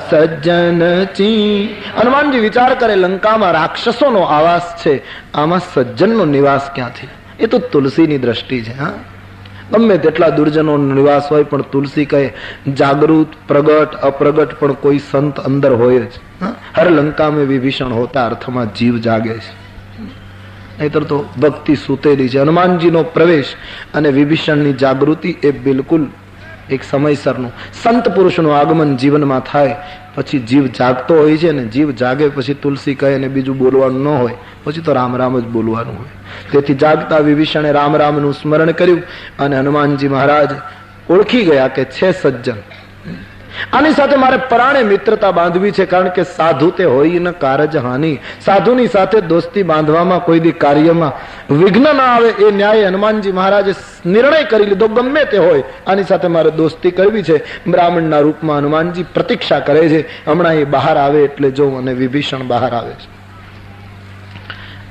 સજ્જન ચી. હનુમાનજી વિચાર કરે લંકામાં રાક્ષસોનો આવાસ છે, આમાં સજ્જનનો નિવાસ ક્યાંથી? એ તો તુલસીની દ્રષ્ટિ છે. હા, ગમે તેટલા દુર્જનો નિવાસ હોય પણ તુલસી કહે જાગૃત પ્રગટ અપ્રગટ પણ કોઈ સંત અંદર હોય જ. હર લંકા મેં વિભીષણ હોતા અર્થમાં જીવ જાગે છે, નહીતર તો ભક્તિ સૂતેલી છે. હનુમાનજીનો પ્રવેશ અને વિભીષણની જાગૃતિ એ બિલકુલ એક સમયસરનું. સંત પુરુષનું આગમન જીવનમાં થાય પછી જીવ જાગતો હોય છે, ને જીવ જાગે પછી તુલસી કહે ને બીજું બોલવાનું ન હોય, પછી તો રામ રામ જ બોલવાનું હોય. તેથી જાગતા વિભીષણે રામ રામનું સ્મરણ કર્યું અને હનુમાનજી મહારાજ ઓળખી ગયા કે છે સજ્જન, આની સાથે મારે પરાણે મિત્રતા બાંધવી છે, કારણ કે સાધુ તે હોય ન કારજ હાનિ. સાધુની સાથે દોસ્તી બાંધવામાં કોઈ દી કાર્યમાં વિઘ્ન ના આવે એ ન્યાય હનુમાનજી મહારાજે નિર્ણય કરી લીધો. ગમે તે હોય આની સાથે મારે દોસ્તી કરવી છે. બ્રાહ્મણના રૂપમાં હનુમાનજી પ્રતીક્ષા કરે છે, હમણાં એ બહાર આવે એટલે જો. અને વિભીષણ બહાર આવે છે.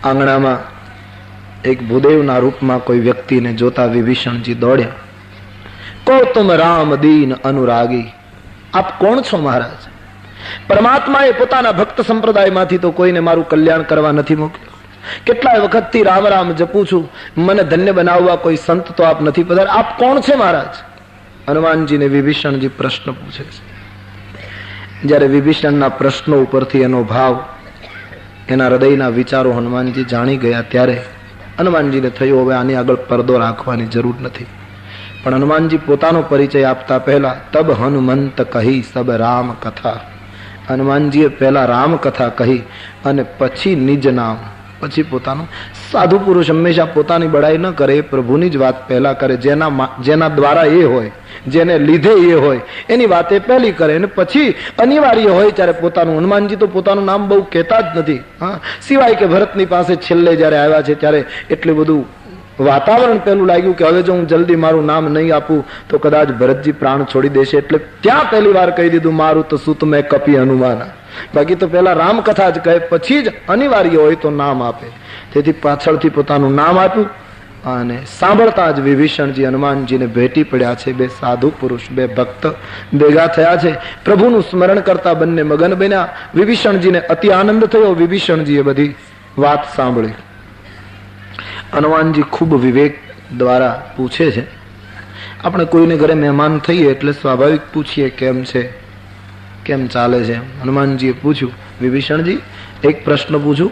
આંગણામાં એક ભૂદેવના રૂપમાં કોઈ વ્યક્તિને જોતા વિભીષણજી દોડ્યા. કો તુમ રામ દીન અનુરાગી, આપ કોણ છો મહારાજ? પરમાત્માએ પોતાના ભક્ત સંપ્રદાયમાંથી તો કોઈને મારું કલ્યાણ કરવા નથી મોકલ્યો. કેટલાય વખતથી રામ રામ જપું છું, મને ધન્ય બનાવવા કોઈ સંત તો આપ નથી પધાર. આપ કોણ છે મહારાજ? હનુમાનજીને વિભીષણજી પ્રશ્ન પૂછે છે. જ્યારે વિભીષણના પ્રશ્નો ઉપરથી એનો ભાવ, એના હૃદયના વિચારો હનુમાનજી જાણી ગયા ત્યારે હનુમાનજીને થયું હવે આની આગળ પડદો રાખવાની જરૂર નથી. પણ હનુમાનજી પોતાનો પરિચય આપતા પહેલા તબ હનુમંત કહી સબ રામ કથા. હનુમાનજીએ પહેલા રામ કથા કહી અને પછી નિજ નામ, પછી પોતાનું. સાધુ પુરુષ હંમેશા પોતાની બડાઈ ન કરે, પ્રભુની જ વાત પહેલા કરે. જેના દ્વારા એ હોય, જેને લીધે એ હોય એની વાત એ પહેલી કરે અને પછી અનિવાર્ય હોય ત્યારે પોતાનું. હનુમાનજી તો પોતાનું નામ બહુ કહેતા જ નથી. હા, સિવાય કે ભરતની પાસે છેલ્લે જયારે આવ્યા છે ત્યારે એટલું બધું વાતાવરણ પેલું લાગ્યું કે હવે જો હું જલ્દી મારું નામ નહીં આપું તો કદાચ ભરતજી પ્રાણ છોડી દેશે, એટલે ત્યાં પહેલી વાર કહી દીધું મારું તો સુત મેં કપી હનુમાના. બાકી તો પહેલા રામકથા જ કહે, પછી જ અનિવાર્ય હોય તો નામ આપે. તેથી પાછળથી પોતાનું નામ આપ્યું અને સાંભળતા જ વિભીષણજી હનુમાનજીને ભેટી પડ્યા છે. બે સાધુ પુરુષ, બે ભક્ત ભેગા થયા છે, પ્રભુનું સ્મરણ કરતા બંને મગન બન્યા. વિભીષણજીને અતિ આનંદ થયો. વિભીષણજીએ બધી વાત સાંભળી. હનુમાનજી ખૂબ વિવેક દ્વારા પૂછે છે. આપણે કોઈને ઘરે મહેમાન થઈએ એટલે સ્વાભાવિક પૂછીએ કેમ છે, કેમ ચાલે છે. હનુમાનજીએ પૂછ્યું, વિભીષણજી એક પ્રશ્ન પૂછું,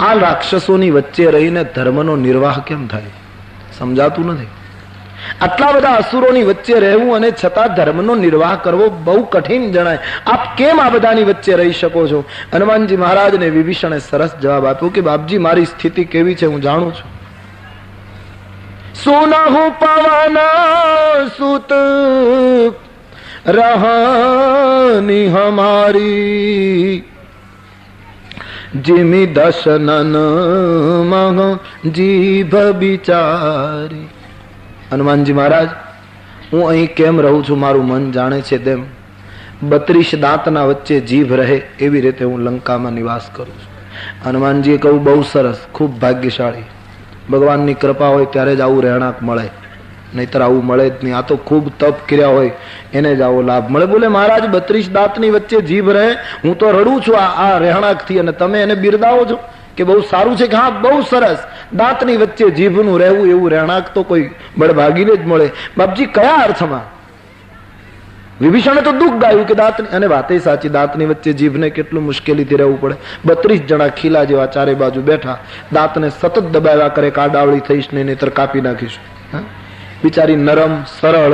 આ રાક્ષસોની વચ્ચે રહીને ધર્મનો નિર્વાહ કેમ થાય? સમજાતું નથી. આટલા બધા અસુરોની વચ્ચે રહેવું અને છતાં ધર્મનો નિર્વાહ કરવો બહુ કઠિન જણાય. આપ કેમ આ બધાની વચ્ચે રહી શકો છો? હનુમાનજી મહારાજને વિભીષણે સરસ જવાબ આપ્યો કે બાપજી મારી સ્થિતિ કેવી છે હું જાણું છું. સુનહુ પવન સુત રહની હમારી जिमि दशनन मह जीभ बिचारी. હનુમાનજી મહારાજ, હું અહીં કેમ રહું છું મારું મન જાણે છે તેમ. 32 દાંતના વચ્ચે જીભ રહે એવી રીતે હું લંકામાં નિવાસ કરું છું. હનુમાનજીએ કહ્યું, બહુ સરસ, ખૂબ ભાગ્યશાળી. ભગવાનની કૃપા હોય ત્યારે જ આવું રહેણાંક મળે, નહીતર આવું મળે જ નહીં. આ તો ખૂબ તપ કર્યા હોય એને જ આવો લાભ મળે. બોલે મહારાજ 32 દાંતની વચ્ચે જીભ રહે, હું તો રડું છું આ રહેણાંકથી અને તમે એને બિરદાવો છો કે બહુ સારું છે. કે હા, બહુ સરસ, દાંતની વચ્ચે જીભનું રહેવું એવું રહેણાંક તો કોઈ બળભાગીને જ મળે. બાપજી કયા અર્થમાં? વિભીષણે તો દુઃખ ગાયું કે દાંત, અને વાતે સાચી, દાંતની વચ્ચે જીભને કેટલું મુશ્કેલીથી રહેવું પડે. 32 જણા ખીલા જેવા ચારે બાજુ બેઠા, દાંતને સતત દબાવ્યા કરે, કાડાવળી થઈશ નહીં નહીતર કાપી નાખીશ. બિચારી નરમ સરળ,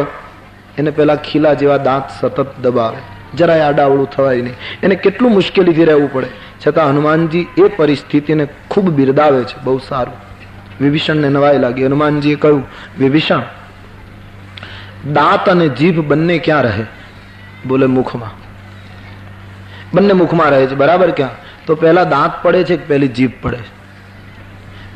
એને પેલા ખીલા જેવા દાંત સતત દબાવે, જરાય આડાવડું થવાય નહીં. એને કેટલું મુશ્કેલીથી રહેવું પડે. છતાં હનુમાનજી એ પરિસ્થિતિને ખૂબ બિરદાવે છે. બહુ સારું. વિભીષણને નવાઈ લાગી. હનુમાનજીએ કહ્યું, વિભીષણ, દાંત અને જીભ બંને ક્યાં રહે? બોલે મુખમાં. બંને મુખમાં રહે છે. બરાબર. ક્યાં? તો પહેલા દાંત પડે છે કે પહેલી જીભ પડે?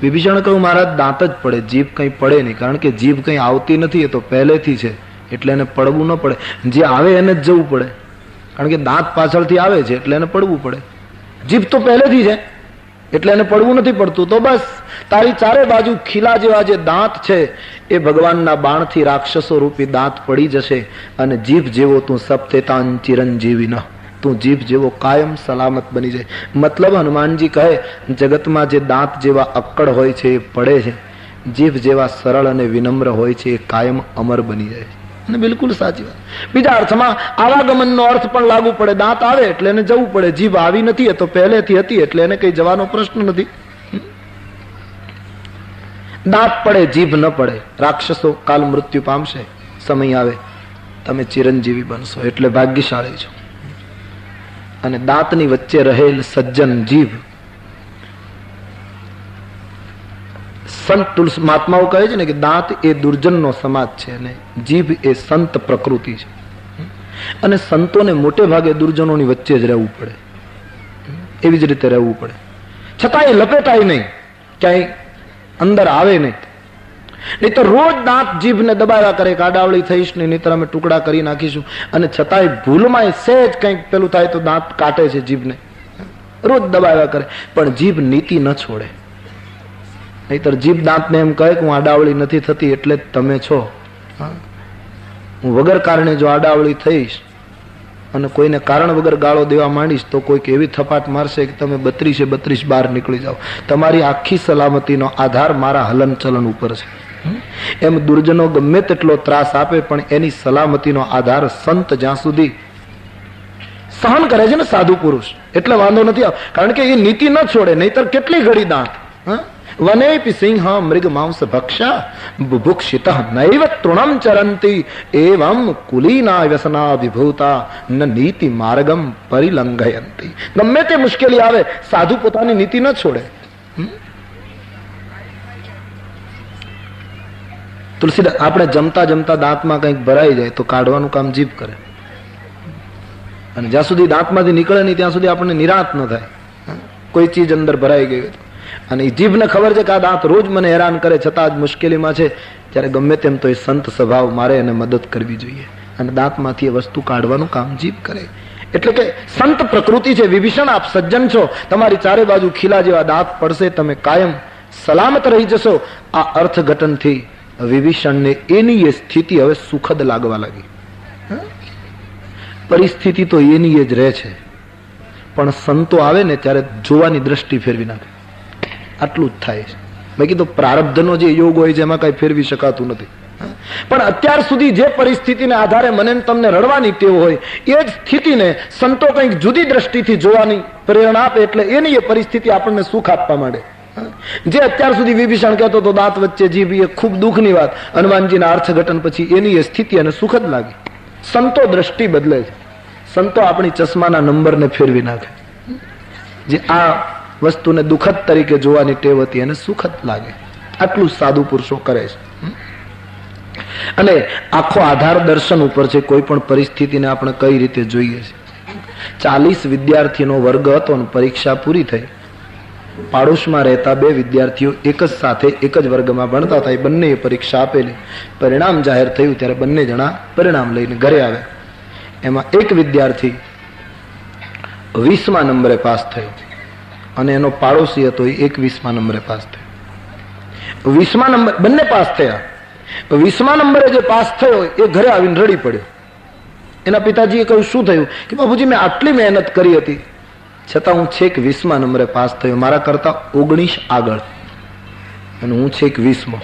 વિભીષણ કહ્યું મહારાજ દાંત જ પડે, જીભ કંઈ પડે નહીં, કારણ કે જીભ કંઈ આવતી નથી, એ તો પહેલેથી છે, એટલે એને પડવું ન પડે. જે આવે એને જ જવું પડે, કારણ કે દાંત પાછળથી આવે છે એટલે એને પડવું પડે. જીભ તો પહેલેથી છે એટલે એને પડવું નથી પડતું. તો બસ તારી ચારે બાજુ ખીલા જેવા જે દાંત છે એ ભગવાનના બાણથી રાક્ષસો રૂપી દાંત પડી જશે, અને જીભ જેવો તું સપ્તેતાન ચિરંજીવી ન, તું જીભ જેવો કાયમ સલામત બની જાય. મતલબ હનુમાનજી કહે જગતમાં જે દાંત જેવા અક્કડ હોય છે એ પડે છે, જીભ જેવા સરળ અને વિનમ્ર હોય છે એ કાયમ અમર બની જાય છે. અને બિલકુલ સાચી વાત. બીજા અર્થમાં આવાગમનનો અર્થ પણ લાગુ પડે. દાંત આવે એટલે એને જવું પડે, જીભ આવી નથી એ તો પહેલેથી હતી એટલે એને કઈ જવાનો પ્રશ્ન નથી. દાંત પડે જીભ ન પડે. રાક્ષસો કાલ મૃત્યુ પામશે, સમય આવે તમે ચિરંજીવી બનશો એટલે ભાગ્યશાળી છો. અને દાંતની વચ્ચે રહેલ સજ્જન જીભ, સંત તુલસી મહાત્માઓ કહે છે ને કે દાંત એ દુર્જનનો સમાજ છે અને જીભ એ સંત પ્રકૃતિ છે. અને સંતોને મોટે ભાગે દુર્જનોની વચ્ચે જ રહેવું પડે, એવી જ રીતે રહેવું પડે. છતાં એ લપેટાય નહીં, ક્યાંય અંદર આવે નહીં. નહીં તો રોજ દાંત જીભને દબાવ્યા કરે કે આડાવળી થઈશ નહીં, નહીતર અમે ટુકડા કરી નાખીશું. અને છતાંય ભૂલમાં સહેજ કંઈક પેલું થાય તો દાંત કાટે છે જીભને, રોજ દબાવ્યા કરે, પણ જીભ નીતિ ન છોડે. નહીતર જીભ દાંતને એમ કહે કે હું આડાવળી નથી થતી એટલે જ તમે છો. હું વગર કારણે જો આડાવળી થઈશ અને કોઈને કારણ વગર ગાળો દેવા માંડીશ તો કોઈક એવી થપાટ મારશે કે તમે 32 બહાર નીકળી જાઓ. તમારી આખી સલામતીનો આધાર મારા હલન ચલન ઉપર છે. એમ દુર્જનો ગમે તેટલો ત્રાસ આપે પણ એની સલામતીનો આધાર સંત જ્યાં સુધી સહન કરે છે ને, સાધુ પુરુષ, એટલે વાંધો નથી આવતો. કારણ કે એ નીતિ ન છોડે. નહીતર કેટલી ઘડી દાંત વનેપી સિંહ મૃગ માંસ ભક્ષા બુભુક્ષિત નૈવ તૃણમ ચરંતી એવમ કુલીના વ્યસના વિભૂતા ન નીતિ માર્ગમ પરિલંઘયંતી. ગમે તે મુશ્કેલી આવે સાધુ પોતાની નીતિ ન છોડે. તુલસીદાસ આપણે જમતા જમતા દાંતમાં કંઈક ભરાઈ જાય તો કાઢવાનું કામ જીભ કરે, અને જ્યાં સુધી દાંતમાંથી નીકળે નહીં ત્યાં સુધી આપણને નિરાંત ન થાય. કોઈ ચીજ અંદર ભરાઈ ગઈ અને જીભને ખબર છે કે આ દાંત રોજ મને હેરાન કરે, છતાં જ મુશ્કેલીમાં છે, ત્યારે ગમે તેમ તો એ સંત સ્વભાવ મારે એને મદદ કરવી જોઈએ, અને દાંતમાંથી એ વસ્તુ કાઢવાનું કામ જીભ કરે. એટલે કે સંત પ્રકૃતિ છે. વિભીષણ આપ સજ્જન છો, તમારી ચારે બાજુ ખીલા જેવા દાંત પડશે, તમે કાયમ સલામત રહી જશો. આ અર્થઘટનથી વિભીષણને એની એ સ્થિતિ હવે સુખદ લાગવા લાગી. પરિસ્થિતિ તો એની એ જ રહે છે, પણ સંતો આવે ને ત્યારે જોવાની દ્રષ્ટિ ફેરવી નાખે. આટલું જ થાય છે. બાકી તો પ્રારબ્ધનો જે યોગ હોય છે એમાં કઈ ફેરવી શકાતું નથી. પણ અત્યાર સુધી જે પરિસ્થિતિને આધારે મને તમને રડવાની ટેવ હોય એ જ સ્થિતિને સંતો કંઈક જુદી દ્રષ્ટિથી જોવાની પ્રેરણા આપે એટલે એની એ પરિસ્થિતિ આપણને સુખ આપવા માંડે. જે અત્યાર સુધી વિભીષણ કહેતો તો દાંત વચ્ચે જીભ, એ ખૂબ દુઃખની વાત. હનુમાનજીના અર્થઘટન પછી એની એ સ્થિતિ અને સુખદ લાગી. સંતો દ્રષ્ટિ બદલે છે. સંતો આપણી ચશ્માના નંબરને ફેરવી નાખે. જે આ વસ્તુને દુઃખદ તરીકે જોવાની ટેવ હતી એને સુખદ લાગે. આટલું સાધુ પુરુષો કરે છે. અને આખો આધાર દર્શન ઉપર છે. કોઈ પણ પરિસ્થિતિને આપણે કઈ રીતે જોઈએ છે. 40 વિદ્યાર્થીનો વર્ગ હતો અને પરીક્ષા પૂરી થઈ. પાડોશમાં રહેતા 2 વિદ્યાર્થીઓ એક જ સાથે એક જ વર્ગમાં ભણતા હતા. એ બંને પરીક્ષા આપેલી. પરિણામ જાહેર થયું ત્યારે બંને જણા પરિણામ લઈને ઘરે આવ્યા. એમાં એક વિદ્યાર્થી 20મા નંબરે પાસ થયો અને એનો પાડોશી હતો એ 21મા નંબરે પાસ થયો. 20મા નંબર બંને પાસ થયા. 20મા નંબરે જે પાસ થયો એ ઘરે આવીને રડી પડ્યો. એના પિતાજીએ કહ્યું શું થયું? કે બાપુજી મેં આટલી મહેનત કરી હતી છતાં હું છેક 20મા નંબરે પાસ થયો, મારા કરતા 19 આગળ, અને હું છેક 20મો.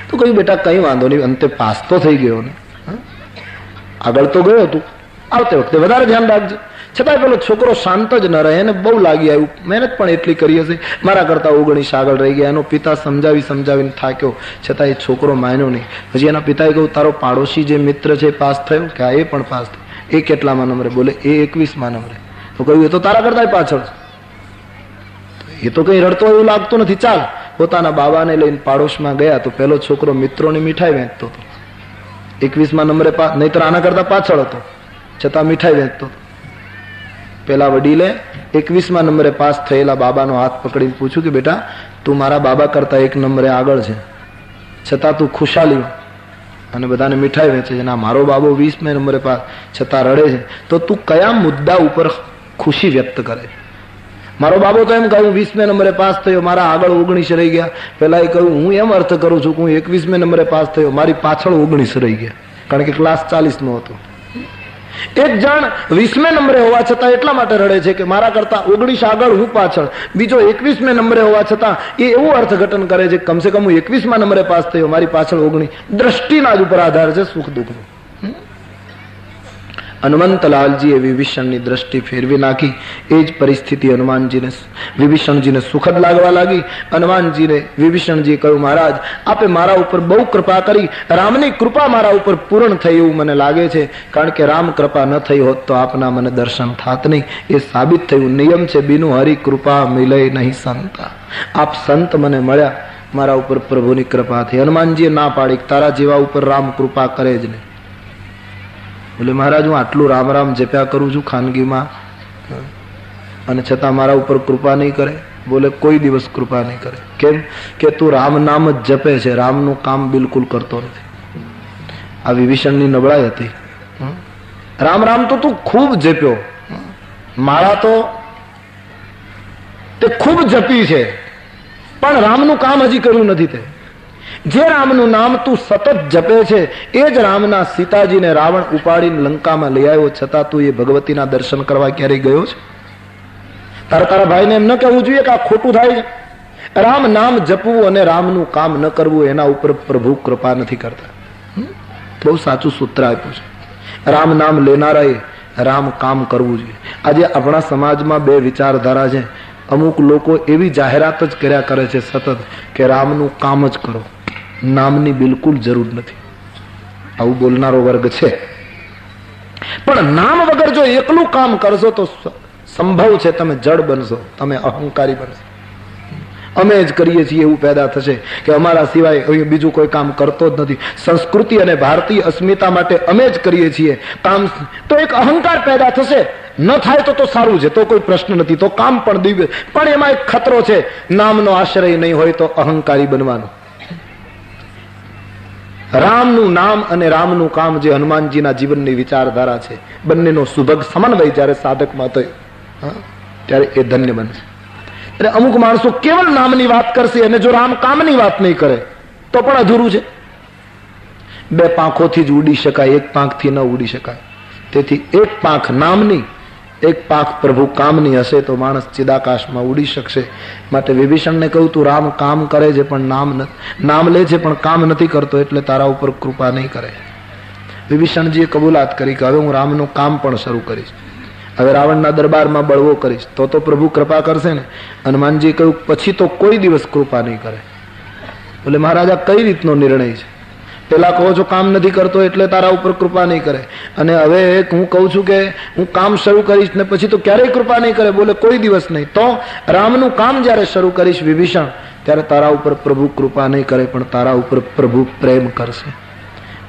તો કહ્યું બેટા કઈ વાંધો નહીં, અંતે પાસ તો થઈ ગયો ને, આગળ તો ગયો તું, આવતે વખતે વધારે ધ્યાન રાખજે. છતાં પેલો છોકરો શાંત જ ન રહે, એને બહુ લાગી આવ્યું, મહેનત પણ એટલી કરી હશે, મારા કરતા 19 આગળ રહી ગયા. એનો પિતા સમજાવીને થાક્યો, છતાં એ છોકરો માન્યો નહીં. પછી એના પિતાએ કહ્યું તારો પાડોશી જે મિત્ર છે પાસ થયો? કે હા એ પણ પાસ થયો. એ કેટલામાં નંબરે? બોલે એ 21મા નંબરે. તો કહ્યું એ તો તારા કરતા પાછળ, એ તો કઈ રડતો એવું લાગતું નથી. ચાલ. પોતાના બાબાને લઈને પાડોશમાં ગયા તો પેલો છોકરો મિત્રોની મીઠાઈ વેચતો હતો. 21મા નંબરે નહીતર આના કરતા પાછળ હતો, છતાં મીઠાઈ વેચતો. પેલા વડીલે 21મા નંબરે પાસ થયેલા બાબાનો હાથ પકડીને પૂછ્યું કે બેટા તું મારા બાબા કરતા 1 નંબરે આગળ છે, છતાં તું ખુશાલી અને બધાને મીઠાઈ વેચે છે, ના મારો બાબો 20મા નંબરે પાસ છતાં રડે છે, તો તું કયા મુદ્દા ઉપર ખુશી વ્યક્ત કરે? મારો બાબો તો એમ કહ્યું 20મા નંબરે પાસ થયો, મારા આગળ 19 રહી ગયા. પેલા એ કહ્યું હું એમ અર્થ કરું છું કે હું 21મા નંબરે પાસ થયો, મારી પાછળ 19 રહી ગયા, કારણ કે ક્લાસ 40 નો હતો. એક જણ 20મા નંબરે હોવા છતાં એટલા માટે રડે છે કે મારા કરતા 19 આગળ હું પાછળ, બીજો 21મા નંબરે હોવા છતાં એ એવું અર્થઘટન કરે છે કમસે કમ હું 21મા નંબરે પાસ થયો, મારી પાછળ 19. દ્રષ્ટિના જ ઉપર આધાર છે સુખ દુઃખનો. હનુમંતલાલજીએ વિભીષણની દ્રષ્ટિ ફેરવી નાખી. એ જ પરિસ્થિતિ વિભીષણજીને સુખદ લાગવા લાગી. હનુમાનજીને વિભીષણજીએ કહ્યું મહારાજ આપે મારા ઉપર બહુ કૃપા કરી, રામની કૃપા મારા ઉપર પૂર્ણ થઈ એવું મને લાગે છે, કારણ કે રામ કૃપા ન થઈ હોત તો આપના મને દર્શન થાત નહીં. એ સાબિત થયું. નિયમ છે બીનું હરિ કૃપા મિલે નહીં સંતા. આપ સંત મને મળ્યા, મારા ઉપર પ્રભુની કૃપા થઈ. હનુમાનજીએ ના પાડી તારા જેવા ઉપર રામ કૃપા કરે જ નહીં. બોલે મહારાજ હું આટલું રામ રામ જપ્યા કરું છું ખાનગીમાં અને છતાં મારા ઉપર કૃપા નહીં કરે. બોલે કોઈ દિવસ કૃપા નહીં કરે. કેમ કે તું રામ નામ જ જપે છે, રામનું કામ બિલકુલ કરતો નથી. આ વિભીષણની નબળાઈ હતી. રામ રામ તો તું ખૂબ જપ્યો, માળા તો તે ખૂબ જપી છે, પણ રામનું કામ હજી કર્યું નથી. તે જે રામનું નામ તું સતત જપે છે એ જ રામના સીતાજીને રાવણ ઉપાડીને લંકામાં લઈ આવ્યો, છતાં તું એ ભગવતીના દર્શન કરવા ક્યારેય ગયો છે? તારા ભાઈને એમ ન કહેવું જોઈએ કે આ ખોટું થાય છે. રામ નામ જપવું અને રામનું કામ ન કરવું એના ઉપર પ્રભુ કૃપા નથી કરતા. બહુ સાચું સૂત્ર આપ્યું છે. રામ નામ લેનારાએ રામ કામ કરવું જોઈએ. આજે આપણા સમાજમાં બે વિચારધારા છે. અમુક લોકો એવી જાહેરાત જ કર્યા કરે છે સતત કે રામનું કામ જ કરો, નામની બિલકુલ જરૂર નથી. આવું બોલનારો વર્ગ છે. પણ નામ વગર જો એકલું કામ કરશો તો સંભવ છે તમે જડ બનશો, તમે અહંકારી બનશો. અમે જ કરીએ છીએ એવું પેદા થશે કે અમારા સિવાય અહીં બીજું કોઈ કામ કરતો જ નથી. સંસ્કૃતિ અને ભારતીય અસ્મિતા માટે અમે જ કરીએ છીએ કામ, તો એક અહંકાર પેદા થશે. ન થાય તો સારું છે, તો કોઈ પ્રશ્ન નથી, તો કામ પણ દિવ્ય. પણ એમાં એક ખતરો છે, નામનો આશ્રય નહીં હોય તો અહંકારી બનવાનો. રામનું નામ અને રામનું કામ જે હનુમાનજીના જીવનની વિચારધારા છે, બંનેનો સુભગ સમન્વય જયારે સાધકમાં થયો ત્યારે એ ધન્ય બનશે. એટલે અમુક માણસો કેવળ નામની વાત કરશે અને જો રામ કામની વાત નહીં કરે તો પણ અધૂરું છે. બે પાંખોથી જ ઉડી શકાય, એક પાંખથી ન ઉડી શકાય. તેથી એક પાંખ નામની, એક પાંખ પ્રભુ કામની હશે તો માણસ ચિદાકાશમાં ઉડી શકશે. માટે વિભીષણને કહ્યું તું રામ કામ કરે છે પણ નામ લે છે પણ કામ નથી કરતો, એટલે તારા ઉપર કૃપા નહીં કરે. વિભીષણજીએ કબૂલાત કરી કે હવે હું રામનું કામ પણ શરૂ કરીશ, હવે રાવણના દરબારમાં બળવો કરીશ તો પ્રભુ કૃપા કરશે ને. હનુમાનજીએ કહ્યું પછી તો કોઈ દિવસ કૃપા નહીં કરે. બોલે મહારાજા કઈ રીતનો નિર્ણય છે? પેલા કહો છો કામ નથી કરતો એટલે તારા ઉપર કૃપા નહીં કરે, અને હવે હું કહું છું કે હું કામ શરૂ કરીશ ને પછી તો ક્યારેય કૃપા નહીં કરે. બોલે કોઈ દિવસ નહીં. તો રામનું કામ જયારે શરૂ કરીશ વિભીષણ, ત્યારે તારા ઉપર પ્રભુ કૃપા નહીં કરે પણ તારા ઉપર પ્રભુ પ્રેમ કરશે.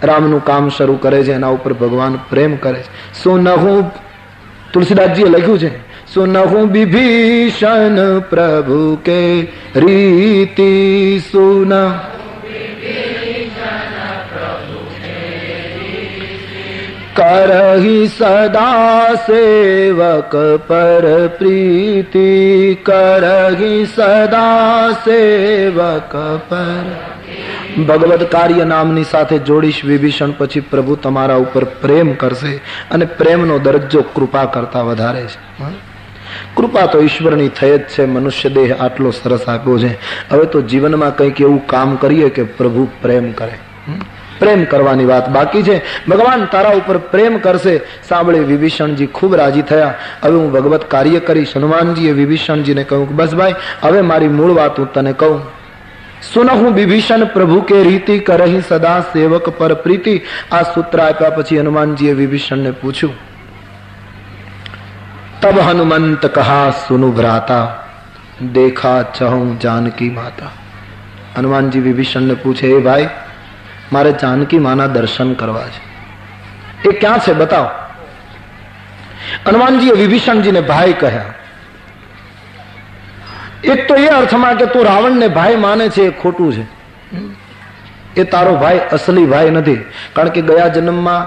રામનું કામ શરૂ કરે છે એના ઉપર ભગવાન પ્રેમ કરે છે. સુનહું, તુલસીદાસજીએ લખ્યું છે, સુનહું વિભીષણ પ્રભુ કે રીતિ, સુન करहि सदा सेवक पर प्रीति, करहि सदा सेवक पर. ભગવદ કાર્ય નામની સાથે જોડીશ વિભીષણ, પછી પ્રભુ તમારા ઉપર પ્રેમ કરશે અને પ્રેમનો દરજ્જો કૃપા કરતા વધારે છે. કૃપા તો ઈશ્વરની થઈ જ છે. મનુષ્ય દેહ આટલો સરસ આપ્યો છે, હવે તો જીવનમાં કંઈક એવું કામ કરીએ કે પ્રભુ પ્રેમ કરે. પ્રેમ કરવાની વાત બાકી છે. ભગવાન તારા ઉપર પ્રેમ કરશે. સાંભળે વિભીષણજી ખૂબ રાજી થયા. હવે હું ભગવત કાર્ય કરીશ. હનુમાનજીએ વિભીષણજીને કહ્યું કે બસ ભાઈ હવે મારી મૂળ વાત હું તને કહું. સુનહું વિભીષણ પ્રભુ કે રીતિ, કરહી સદા સેવક પર પ્રીતિ. આ સૂત્ર આપ્યા પછી હનુમાનજીએ વિભીષણને પૂછ્યું. તબ હનુમંત કહા સુनु ભ્રાતા, દેખા ચહું જાનકી માતા. હનુમાનજી વિભીષણને પૂછે, એ ભાઈ મારે જાનકી માના દર્શન કરવા છે, એ ક્યાં છે બતાવો. હનુમાનજીએ વિભીષણજીને ભાઈ કહ્યા. એક તો એ અર્થમાં કે તું રાવણને ભાઈ માને છે એ ખોટું છે. એ તારો ભાઈ અસલી ભાઈ નથી. કારણ કે ગયા જન્મમાં,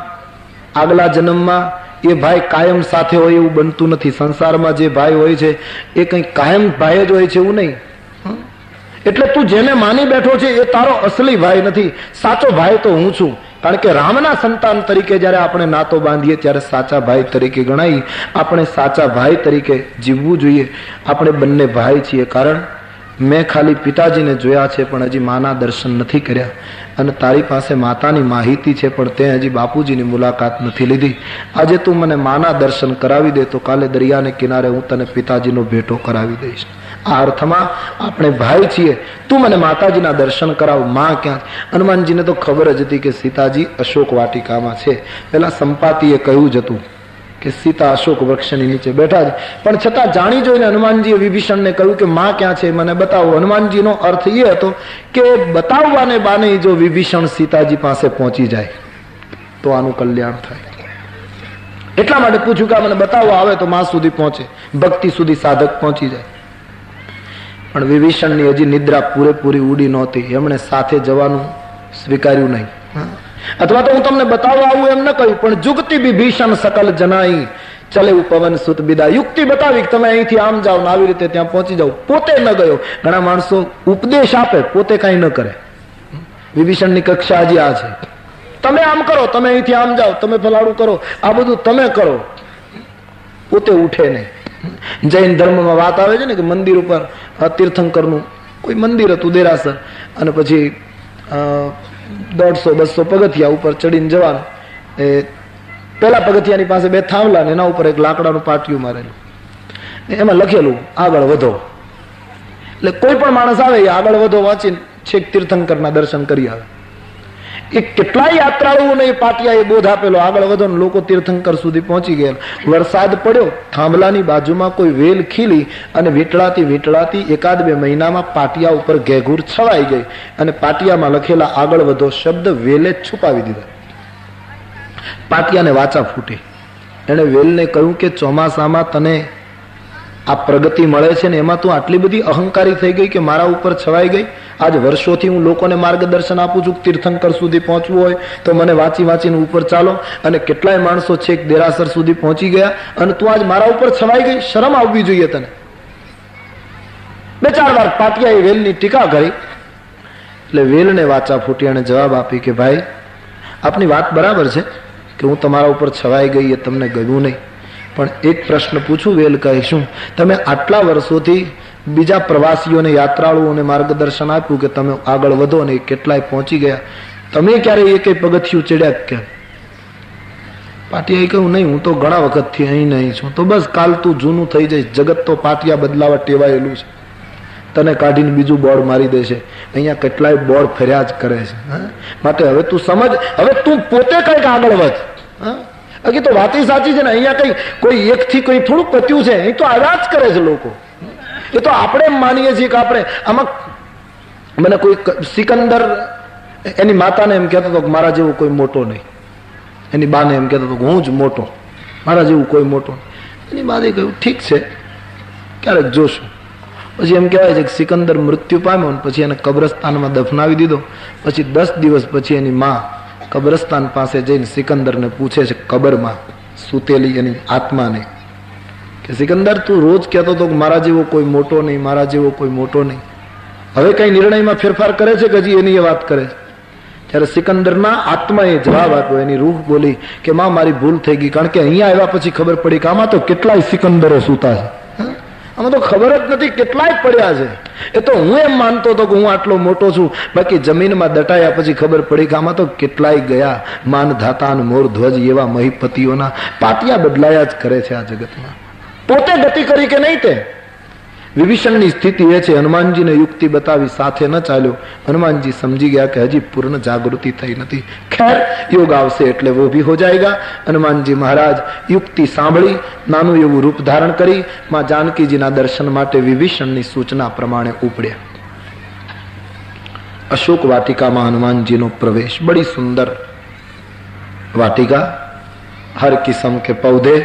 આગલા જન્મમાં એ ભાઈ કાયમ સાથે હોય એવું બનતું નથી. સંસારમાં જે ભાઈ હોય છે એ કઈ કાયમ ભાઈ જ હોય છે એવું નહીં. એટલે તું જેને માની બેઠો છે એ તારો અસલી ભાઈ નથી. સાચો ભાઈ તો હું છું. કારણ કે રામના સંતાન તરીકે જયારે આપણે નાતો બાંધીએ ત્યારે સાચા ભાઈ તરીકે ગણાય. આપણે સાચા ભાઈ તરીકે જીવવું જોઈએ. આપણે બંને ભાઈ છીએ. કારણ મેં ખાલી પિતાજીને જોયા છે પણ હજી માના દર્શન નથી કર્યા, અને તારી પાસે માતાની માહિતી છે પણ તે હજી બાપુજીની મુલાકાત નથી લીધી. આજે તું મને માના દર્શન કરાવી દે તો કાલે દરિયાને કિનારે હું તને પિતાજીનો ભેટો કરાવી દઈશ. આ અર્થમાં આપણે ભાઈ છીએ. તું મને માતાજીના દર્શન કરાવ. માં ક્યાં? હનુમાનજીને તો ખબર જ હતી કે સીતાજી અશોક વાટિકામાં છે. પેલા સંપાતીએ કહ્યું જ હતું કે સીતા અશોક વૃક્ષની નીચે બેઠા છે, પણ છતાં જાણી જોઈને હનુમાનજીએ વિભીષણને કહ્યું કે માં ક્યાં છે મને બતાવો. હનુમાનજીનો અર્થ એ હતો કે બતાવવાને બાને જો વિભીષણ સીતાજી પાસે પહોંચી જાય તો આનું કલ્યાણ થાય. એટલા માટે પૂછ્યું કે મને બતાવો. આવે તો માં સુધી પહોંચે, ભક્તિ સુધી સાધક પહોંચી જાય. પણ વિભીષણની હજી નિદ્રા પૂરેપૂરી ઉડી નહોતી. એમણે સાથે જવાનું સ્વીકાર્યું નહીં. અથવા તો હું તમને બતાવવા આવું એમ ન કહ્યું, પણ જુગતી વિભીષણ સકલ જનાઈ ચલે પવન સુત બિદા. યુક્તિ બતાવી કે તમે અહીંથી આમ જાઓ ને આવી રીતે ત્યાં પહોંચી જાઓ. પોતે ન ગયો. ઘણા માણસો ઉપદેશ આપે, પોતે કઈ ન કરે. વિભીષણની કક્ષા હજી આ છે. તમે આમ કરો, તમે અહીંથી આમ જાઓ, તમે ફલાડું કરો, આ બધું તમે કરો, પોતે ઉઠે નહીં. જૈન ધર્મમાં વાત આવે છે ને કે મંદિર ઉપર તીર્થંકરનું કોઈ મંદિર હતું, દેરાસર, અને પછી 150-200 પગથિયા ઉપર ચડીને જવાનું. એ પેલા પગથિયાની પાસે 2 થાંભલા ને એના ઉપર એક લાકડાનું પાટિયું મારેલું, એમાં લખેલું આગળ વધો. એટલે કોઈ પણ માણસ આવે એ આગળ વધો વાંચીને છેક તીર્થંકરના દર્શન કરી આવે. એ કેટલાય યાત્રાળુઓને એ પાટિયા એ બોધ આપેલો, આગળ વધો ને લોકો તીર્થંકર સુધી પહોંચી ગયા. વરસાદ પડ્યો, થાંભલાની બાજુમાં કોઈ વેલ ખીલી અને વીંટળાતી વીંટળાતી 1-2 મહિનામાં પાટિયા ઉપર ઘેઘૂર છવાઈ ગઈ, અને પાટિયામાં લખેલા આગળ વધો શબ્દ વેલે છુપાવી દીધા. પાટિયાને વાચા ફૂટી. એને વેલને કહ્યું કે ચોમાસામાં તને આ પ્રગતિ મળે છે ને એમાં તું આટલી બધી અહંકારી થઈ ગઈ કે મારા ઉપર છવાઈ ગઈ. આજ વર્ષોથી હું લોકોને માર્ગદર્શન આપું છું, તીર્થંકર સુધી પહોંચવું હોય તો મને વાંચી વાંચીને ઉપર ચાલો, અને કેટલાય માણસો છેક દેરાસર સુધી પહોંચી ગયા, અને તું આજ મારા ઉપર છવાઈ ગઈ. શરમ આવવી જોઈએ તને. 2-4 વાર પાટિયાએ વેલની ટીકા કરી. એટલે વેલને વાચા ફૂટી. અને જવાબ આપી કે ભાઈ, આપની વાત બરાબર છે કે હું તમારા ઉપર છવાઈ ગઈ, એ તમને ગયું નહીં, પણ એક પ્રશ્ન પૂછું. વેલ કહે શું? તમે આટલા વર્ષોથી બીજા પ્રવાસીઓને, યાત્રાળુઓને માર્ગદર્શન આપ્યું કે તમે આગળ વધો, ને કેટલાય પહોંચી ગયા, તમે ક્યારે એક પગથિયું ચડ્યા કે? પાટિયાએ કહ્યું નહીં, હું તો ઘણા વખતથી અહીં નહીં છું. તો બસ કાલ તું જૂનું થઈ જઈશ. જગત તો પાટિયા બદલાવા ટેવાયેલું છે. તને કાઢીને બીજું બોર્ડ મારી દેશે. અહીંયા કેટલાય બોર્ડ ફર્યા જ કરે છે. માટે હવે તું સમજ, હવે તું પોતે કઈક આગળ વધ. હજી તો વાત સાચી છે ને, અહીંયા કઈ કોઈ એકથી કોઈ થોડું પત્યું છે, અહીં તો આવ્યા જ કરે છે લોકો. એ તો આપણે એમ માનીએ છીએ કે આપણે આમાં, મને કોઈ સિકંદર એની માતાને એમ કહેતો હતો કે મારા જેવું કોઈ મોટો નહીં. એની બાને એમ કહેતો હતો કે હું જ મોટો, મારા જેવું કોઈ મોટો. એની બાને કહ્યું ઠીક છે, ક્યારેક જોશું. પછી એમ કહેવાય છે કે સિકંદર મૃત્યુ પામ્યો ને પછી એને કબ્રસ્તાનમાં દફનાવી દીધો. પછી 10 દિવસ પછી એની માં કબ્રસ્તાન પાસે જઈને સિકંદરને પૂછે છે, કબરમાં સૂતેલી એની આત્માને, કે સિકંદર તું રોજ કહેતો હતો કે મારા જેવો કોઈ મોટો નહીં, મારા જેવો કોઈ મોટો નહીં, હવે કઈ નિર્ણયમાં ફેરફાર કરે છે કે હજી એની એ વાત કરે છે? ત્યારે સિકંદરના આત્માએ જવાબ આપ્યો, એની રૂહ બોલી કે માં મારી ભૂલ થઈ ગઈ. કારણ કે અહીંયા આવ્યા પછી ખબર પડી કે આમાં તો કેટલાય સિકંદરો સૂતા છે, આમાં તો ખબર જ નથી કેટલાય પડ્યા છે. એ તો હું એમ માનતો હતો કે હું આટલો મોટો છું, બાકી જમીનમાં દટાયા પછી ખબર પડી કે આમાં તો કેટલાય ગયા. માનધાતા મોર ધ્વજ એવા મહીપતિઓના પાટિયા બદલાયા જ કરે છે આ જગતમાં. પોતે ગતિ કરી કે નહીં? તે વિભીષણની સ્થિતિ એ છે. હનુમાનજીને યુક્તિ બતાવી સાથે ન ચાલ્યો. હનુમાનજી સમજી ગયા કે હજી પૂર્ણ જાગૃતિ થઈ નથી. ખેર, યોગ આવશે એટલે वो भी हो जाएगा. હનુમાનજી મહારાજ યુક્તિ સાંભળી નાનું એવું રૂપ ધારણ કરી માં જાનકીજીના દર્શન માટે વિભીષણની સૂચના પ્રમાણે ઉપડ્યા. અશોક વાટિકામાં હનુમાનજીનો પ્રવેશ. બડી સુંદર વાટિકા, हर किस्म के पौधे,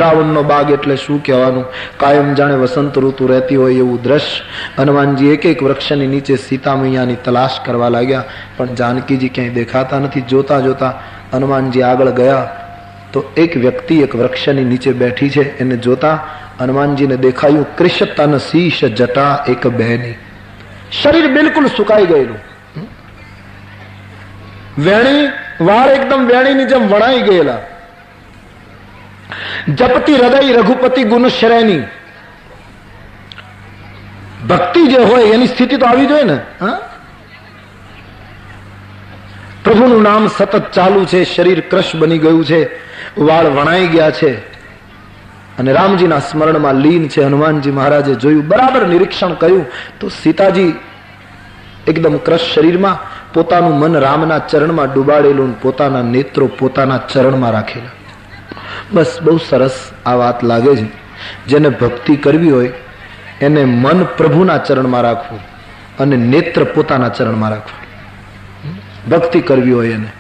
રાવણનો બાગ એટલે શું કહેવાનું, કાયમ જાણે વસંત ઋતુ રહેતી હોય એવું દ્રશ્ય. હનુમાનજી એક એક વૃક્ષની નીચે સીતા મૈયાની તલાશ કરવા લાગ્યા, પણ જાનકીજી ક્યાંય દેખાતા નથી. જોતા જોતા હનુમાનજી આગળ ગયા તો એક વ્યક્તિ એક વૃક્ષની નીચે બેઠી છે. એને જોતા હનુમાનજીને દેખાયું કૃષતન શીશ જટા એક બહેની. શરીર બિલકુલ સુકાઈ ગયેલું, વેણી વાળ એકદમ વેણીની જેમ વણાઈ ગયેલા, જપતી હૃદય રઘુપતિ ગુણ શ્રેણી. ભક્તિ જે હોય એની સ્થિતિ તો આવી જોઈએ ને. પ્રભુનું નામ સતત ચાલુ છે, શરીર ક્રશ બની ગયું છે, વાળ વણાઈ ગયા છે અને રામજીના સ્મરણમાં લીન છે. હનુમાનજી મહારાજે જોયું, બરાબર નિરીક્ષણ કર્યું તો સીતાજી એકદમ ક્રશ શરીરમાં પોતાનું મન રામના ચરણમાં ડુબાડેલું, પોતાના નેત્રો પોતાના ચરણમાં રાખેલા. બસ બહુ સરસ આ વાત લાગે છે. જેને ભક્તિ કરવી હોય એને મન પ્રભુના ચરણમાં રાખવું અને નેત્ર પોતાના ચરણમાં રાખવું. ભક્તિ કરવી હોય એને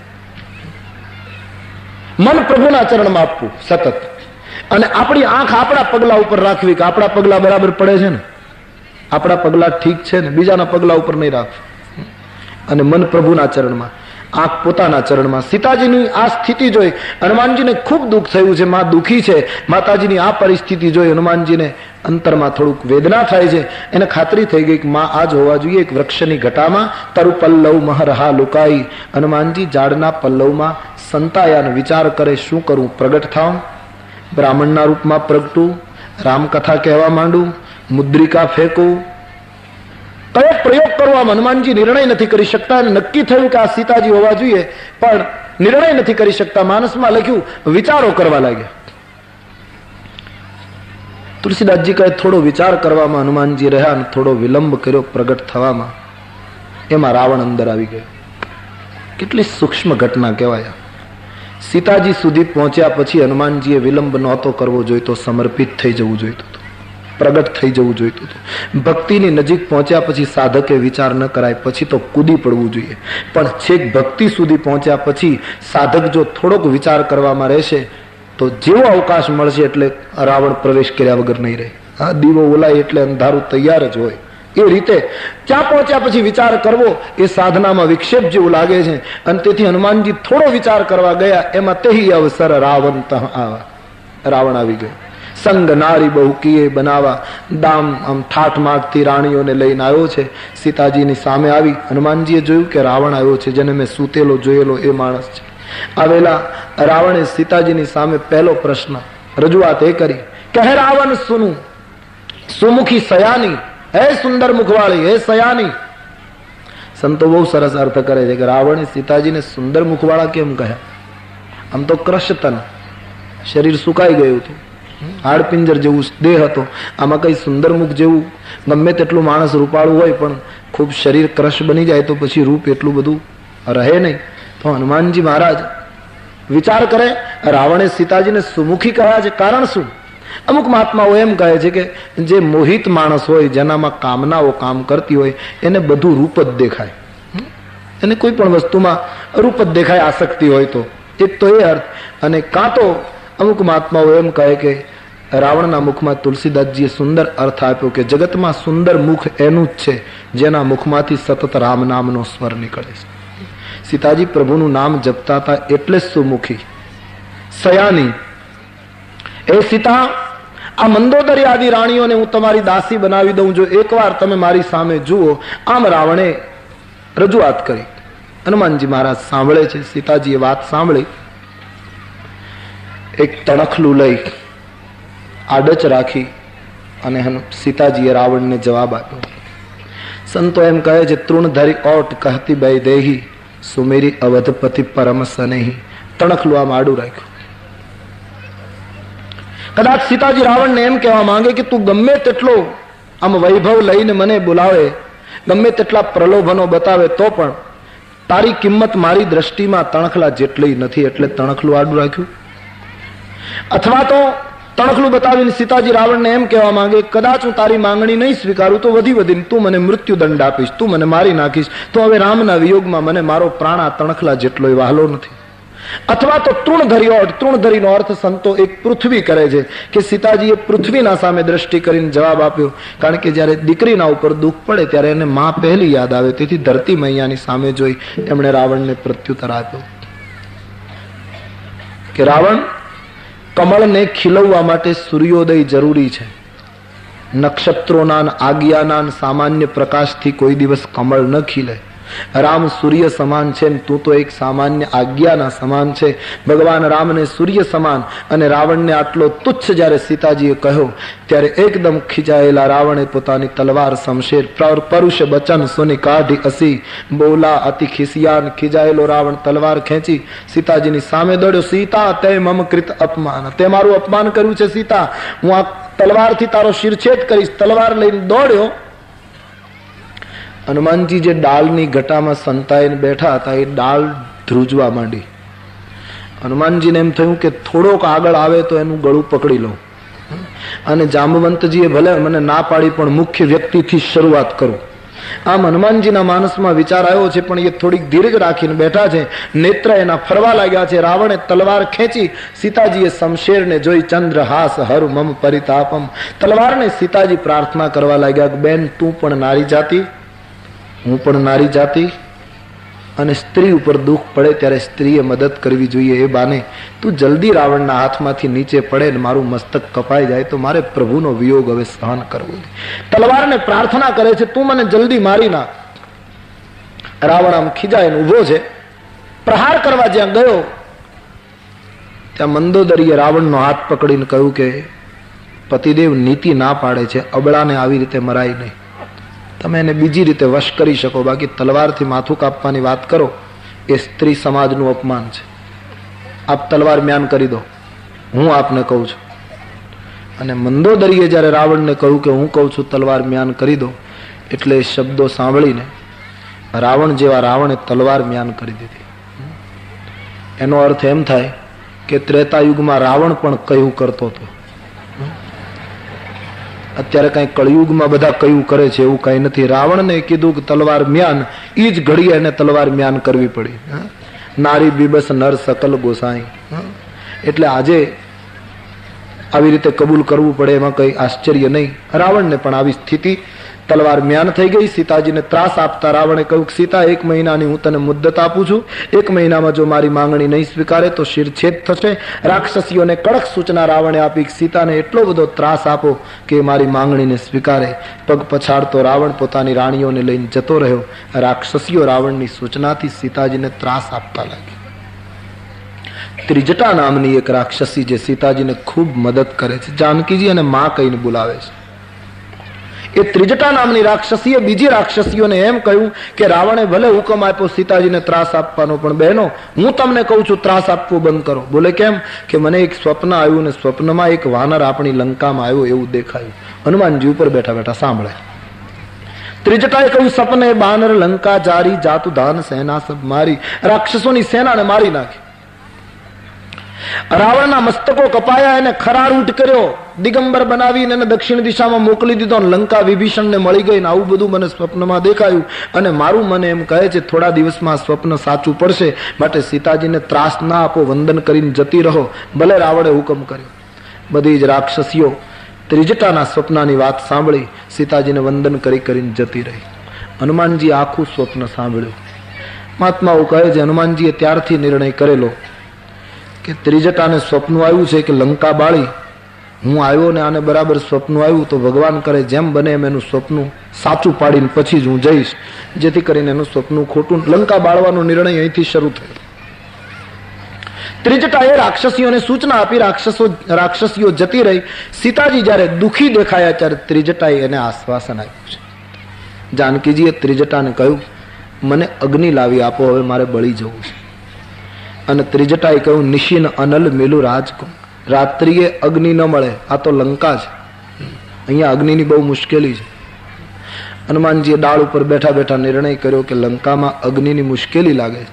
મન પ્રભુના ચરણમાં આપવું સતત, અને આપણી આંખ આપણા પગલા ઉપર રાખવી કે આપણા પગલા બરાબર પડે છે ને, આપણા પગલા ઠીક છે ને, બીજાના પગલા ઉપર નહીં રાખવું. અને મન પ્રભુના ચરણમાં, આંખ પોતાના ચરણમાં. સીતાજીની આ સ્થિતિ જોઈ હનુમાનજીને ખૂબ દુઃખ થયું છે. માં દુઃખી છે. માતાજીની આ પરિસ્થિતિ જોઈ હનુમાનજીને અંતરમાં થોડુંક વેદના થાય છે. એને ખાતરી થઈ ગઈ કે માં આ જ હોવા જોઈએ. એક વૃક્ષની ઘટામાં તરુ પલ્લવ મહરહા લુકાઈ. હનુમાનજી ઝાડના પલ્લવમાં સંતાયાનો વિચાર કરે, શું કરું? પ્રગટ થાઉં, બ્રાહ્મણના રૂપમાં પ્રગટું, રામકથા કહેવા માંડું, મુદ્રિકા ફેંકું, કયો પ્રયોગ કરવામાં હનુમાનજી નિર્ણય નથી કરી શકતા. અને નક્કી થયું કે આ સીતાજી હોવા જોઈએ, પણ નિર્ણય નથી કરી શકતા. માનસમાં લખ્યું, વિચારો કરવા લાગ્યા. તુલસીદાસજી કહે થોડો વિચાર કરવામાં હનુમાનજી રહ્યા અને થોડો વિલંબ કર્યો પ્રગટ થવામાં. એમાં રાવણ અંદર આવી ગયો. કેટલી સૂક્ષ્મ ઘટના કહેવાય. સીતાજી સુધી પહોંચ્યા પછી હનુમાનજીએ વિલંબ નહોતો કરવો જોઈતો, સમર્પિત થઈ જવું જોઈતું, પ્રગટ થઈ જવું જોઈતું હતું. ભક્તિની નજીક પહોંચ્યા પછી સાધકે વિચાર ન કરાય, પછી તો કૂદી પડવું જોઈએ. પણ છેક ભક્તિ સુધી પહોંચ્યા પછી સાધક જો થોડોક વિચાર કરવામાં રહેશે તો જેવો અવકાશ મળશે એટલે રાવણ પ્રવેશ કર્યા વગર નહીં રહે. હા, દીવો ઓલાય એટલે અંધારું તૈયાર જ હોય. એ રીતે ત્યાં પહોંચ્યા પછી વિચાર કરવો એ સાધનામાં વિક્ષેપ જેવું લાગે છે. અને તેથી હનુમાનજી થોડો વિચાર કરવા ગયા, એમાં તેહી અવસર રાવણ રાવણ આવી ગયો. સંગ નારી બહુ કીએ બનાવા. દામ આમ ઠાઠમાઠથી રાણીઓને લઈને આવ્યો છે. સીતાજીની સામે આવી હનુમાનજીએ જોયું કે રાવણ આવ્યો છે, જેને મેં સૂતેલો જોયેલો એ માણસ છે. આવેલા રાવણે સીતાજીની સામે પહેલો પ્રશ્ન રજૂઆત એ કરી કે હે રાવણ સુનું સુમુખી સયાની, હે સુંદર મુખવાળી, હે સયાની. સંતો બહુ સરસ અર્થ કરે છે કે રાવણે સીતાજીને સુંદર મુખવાળા કેમ કહ્યા? આમ તો ક્રશતન, શરીર સુકાઈ ગયું હતું, હાડપિંજર જેવું દેહ હતો. આમાં કઈ સુંદર મુખ જેવું, ગમે તેટલું માણસ રૂપાળું હોય પણ ખૂબ શરીર ક્રશ બની જાય તો પછી રૂપ એટલું બધું રહે નહીં. તો હનુમાનજી મહારાજ વિચાર કરે, રાવણે સીતાજીને સુમુખી કહ્યા છે, કારણ શું? અમુક મહાત્માઓ એમ કહે છે કે જે મોહિત માણસ હોય, જેનામાં કામનાઓ કામ કરતી હોય, એને બધું રૂપ જ દેખાય. એને કોઈ પણ વસ્તુમાં રૂપ જ દેખાય, આસક્તિ હોય તો. એક તો એ અર્થ. અને કાં તો અમુક મહાત્માઓ એમ કહે કે રાવણના મુખમાં તુલસીદાસજીએ સુંદર અર્થ આપ્યો કે જગતમાં સુંદર મુખ એનું જ છે જેના મુખમાંથી સતત રામ નામનો સ્વર નીકળે છે. સીતાજી પ્રભુનું નામ જપતા હતા એટલે સુમુખી સયાની. એ સીતા, આ મંદોદરી આદિ રાણીઓને હું તમારી દાસી બનાવી દઉં, જો એકવાર તમે મારી સામે જુઓ. આમ રાવણે રજૂઆત કરી. હનુમાનજી મહારાજ સાંભળે છે. સીતાજીએ વાત સાંભળી. એક તણખલું લઈ આડચ રાખી અને સીતાજીએ રાવણને જવાબ આપ્યો. સંતો એમ કહે છે, તૃણધરી ઓટ કહતી બે દેહી, સુમેરી અવધપતિ પરમ સનેહી. તણખલું આમ આડું રાખ્યું. કદાચ સીતાજી રાવણને એમ કહેવા માંગે કે તું ગમે તેટલો આમ વૈભવ લઈને મને બોલાવે, ગમે તેટલા પ્રલોભનો બતાવે, તો પણ તારી કિંમત મારી દ્રષ્ટિમાં તણખલા જેટલી નથી, એટલે તણખલું આડું રાખ્યું. અથવા તો તણખલું બતાવીને સીતાજી રાવણને એમ કહેવા માંગે, કદાચ હું તારી માંગણી નહીં સ્વીકારું તો વધી વધીને તું મને મૃત્યુદંડ આપીશ, તું મને મારી નાખીશ, તો હવે રામના વિયોગમાં મને મારો પ્રાણ આ તણખલા જેટલો વહાલો નથી. અથવા તો તૃણધરીનો અર્થ સંતો એક પૃથ્વી કરે છે કે સીતાજીએ પૃથ્વીના સામે દ્રષ્ટિ કરીને જવાબ આપ્યો, કારણ કે જ્યારે દીકરીના ઉપર દુઃખ પડે ત્યારે એને માં પહેલી યાદ આવે, તેથી ધરતી મૈયાની સામે જોઈ એમણે રાવણને પ્રત્યુત્તર આપ્યો કે રાવણ, કમળને ખીલવવા માટે સૂર્યોદય જરૂરી છે. નક્ષત્રોના આજ્ઞાના સામાન્ય પ્રકાશથી કોઈ દિવસ કમળ ન ખીલે. રામ સૂર્ય સમાન છે, તું તો એક સામાન્ય આજ્ઞાના સમાન છે. ભગવાન રામને સૂર્ય સમાન અને રાવણને આટલો તુચ્છ જ્યારે સીતાજીએ કહ્યો ત્યારે એકદમ ખીજાયેલા રાવણે પોતાની તલવાર શમશેર પરુષ બચન સુની કાઢી અસી બોલા અતિ ખિસિયાન. ખીજાયેલો રાવણ તલવાર ખેંચી સીતાજીની સામે દોડ્યો. સીતા તે મમ કૃત અપમાન, તે મારું અપમાન કર્યું છે સીતા, હું આ તલવારથી તારો શિરછેદ કરીશ. તલવાર લઈને દોડ્યો. હનુમાનજી જે ડાળની ઘટામાં સંતાઈને બેઠા હતા એ ડાળ ધ્રુજવા માંડી. હનુમાનજીને એમ થયું કે થોડોક આગળ આવે તો એનું ગળું પકડી લઉં, અને જાંબવંતજીએ ભલે મને ના પાડી પણ મુખ્ય વ્યક્તિથી શરૂઆત કરું. આમ હનુમાનજીના માનસમાં વિચાર આવ્યો છે, પણ એ થોડીક ધીરજ રાખીને બેઠા છે. નેત્ર એના ફરવા લાગ્યા છે. રાવણે તલવાર ખેંચી. સીતાજીએ શમશેરને જોઈ ચંદ્ર હાસ હરુ મમ પરિતાપમ. તલવારને સીતાજી પ્રાર્થના કરવા લાગ્યા કે બેન, તું પણ નારી જાતિ, હું પણ નારી જાતિ, અને સ્ત્રી ઉપર દુઃખ પડે ત્યારે સ્ત્રીએ મદદ કરવી જોઈએ. એ બાને તું જલ્દી રાવણના હાથમાંથી નીચે પડે ને મારું મસ્તક કપાઈ જાય તો મારે પ્રભુનો વિયોગ હવે સહન કરવો. તલવારને પ્રાર્થના કરે છે, તું મને જલ્દી મારી નાખ. રાવણ આમ ખીજાઈને ઉભો છે. પ્રહાર કરવા જ્યાં ગયો ત્યાં મંદોદરીએ રાવણનો હાથ પકડીને કહ્યું કે પતિદેવ નીતિ ના પાડે છે, અબળાને આવી રીતે મરાય નહીં. તમે એને બીજી રીતે વશ કરી શકો, બાકી તલવારથી માથું કાપવાની વાત કરો એ સ્ત્રી સમાજનું અપમાન છે. આપ તલવાર મ્યાન કરી દો, હું આપને કહું છું. અને મંદોદરીએ જ્યારે રાવણને કહ્યું કે હું કહું છું તલવાર મ્યાન કરી દો, એટલે એ શબ્દો સાંભળીને રાવણ જેવા રાવણે તલવાર મ્યાન કરી દીધી. એનો અર્થ એમ થાય કે ત્રેતાયુગમાં રાવણ પણ કયું કરતો હતો. અત્યારે કઈ કળયુગમાં બધા કયું કરે છે એવું કઈ નથી. રાવણને કીધું કે તલવાર મ્યાન, ઈ જ ઘડીએ એને તલવાર મ્યાન કરવી પડી. નારી બીબસ નર સકલ ગોસાઈ. એટલે આજે આવી રીતે કબૂલ કરવું પડે એમાં કઈ આશ્ચર્ય નહીં. રાવણને પણ આવી સ્થિતિ, તલવાર મ્યાન થઈ ગઈ. સીતાજીને ત્રાસ આપતા રાવણે કહ્યું, સીતા 1 મહિનાની હું તને મુદ્દત આપું છું. 1 મહિનામાં જો મારી માંગણી નહીં સ્વીકારે તો શિરછેદ થશે. રાક્ષસીઓને કડક સૂચના રાવણે આપી, સીતાને એટલો બધો ત્રાસ આપો કે મારી માંગણીને સ્વીકારે. પગ પછાડતો રાવણ પોતાની રાણીઓને લઈને જતો રહ્યો. રાક્ષસીઓ રાવણની સૂચનાથી સીતાજીને ત્રાસ આપવા લાગી. ત્રિજટા નામની એક રાક્ષસી જે સીતાજીને ખૂબ મદદ કરે છે, જાનકીજી અને માં કહીને બોલાવે છે. એ ત્રિજટા નામની રાક્ષસીએ બીજી રાક્ષસીઓને એમ કહ્યું કે રાવણે ભલે હુકમ આપ્યો સીતાજીને ત્રાસ આપવાનો, પણ બહેનો હું તમને કહું છું ત્રાસ આપવો બંધ કરો. બોલે કેમ? કે મને એક સ્વપ્ન આવ્યું ને સ્વપ્નમાં એક વાનર આપણી લંકામાં આવ્યો એવું દેખાયું. હનુમાનજી ઉપર બેઠા બેઠા સાંભળે. ત્રિજટાએ કહ્યું, સપને બાનર લંકા જારી જાતુ ધાન સેના સબ મારી. રાક્ષસોની સેનાને મારી નાખી. રાવણના મસ્તકો કપાયા, એને ખરારૂટ કર્યો, દિગંબર બનાવીને એને દક્ષિણ દિશામાં મોકલી દીધો. લંકા વિભીષણને મળી ગઈ ને આવું બધું મને સ્વપ્નમાં દેખાયું. અને મારું મને એમ કહે છે થોડા દિવસમાં સ્વપ્ન સાચું પડશે, માટે સીતાજીને ત્રાસ ના આપો, વંદન કરીને જતી રહો. ભલે રાવણે હુકમ કર્યો. બધી જ રાક્ષસીઓ ત્રિજટાના સ્વપ્નની વાત સાંભળી સીતાજીને વંદન કરીને જતી રહી. હનુમાનજી આખું સ્વપ્ન સાંભળ્યું. મહાત્માઓ કહે છે હનુમાનજીએ ત્યારથી નિર્ણય કરેલો કે ત્રિજટાને સ્વપ્ન આવ્યું છે કે લંકા બાળી હું આવ્યો ને આને બરાબર સ્વપ્ન આવ્યું તો ભગવાન કરે જેમ બને એમ એનું સ્વપ્ન સાચું પાડીને પછી જ હું જઈશ, જેથી કરીને એનું સ્વપ્ન ખોટું. લંકા બાળવાનો નિર્ણય અહીંથી શરૂ થયો. ત્રિજટાએ રાક્ષસીઓને સૂચના આપી. રાક્ષસીઓ જતી રહી. સીતાજી જયારે દુઃખી દેખાયા ત્યારે ત્રિજટાએ એને આશ્વાસન આપ્યું છે. જાનકીજીએ ત્રિજટાને કહ્યું, મને અગ્નિ લાવી આપો, હવે મારે બળી જવું છે. અને ત્રિજટાએ કહ્યું, નિશિન અનલ મેલું રાજકુમ. રાત્રિએ અગ્નિ ન મળે, આ તો લંકા છે, અહીંયા અગ્નિની બહુ મુશ્કેલી છે. હનુમાનજીએ ડાળ ઉપર બેઠા બેઠા નિર્ણય કર્યો કે લંકામાં અગ્નિની મુશ્કેલી લાગે છે,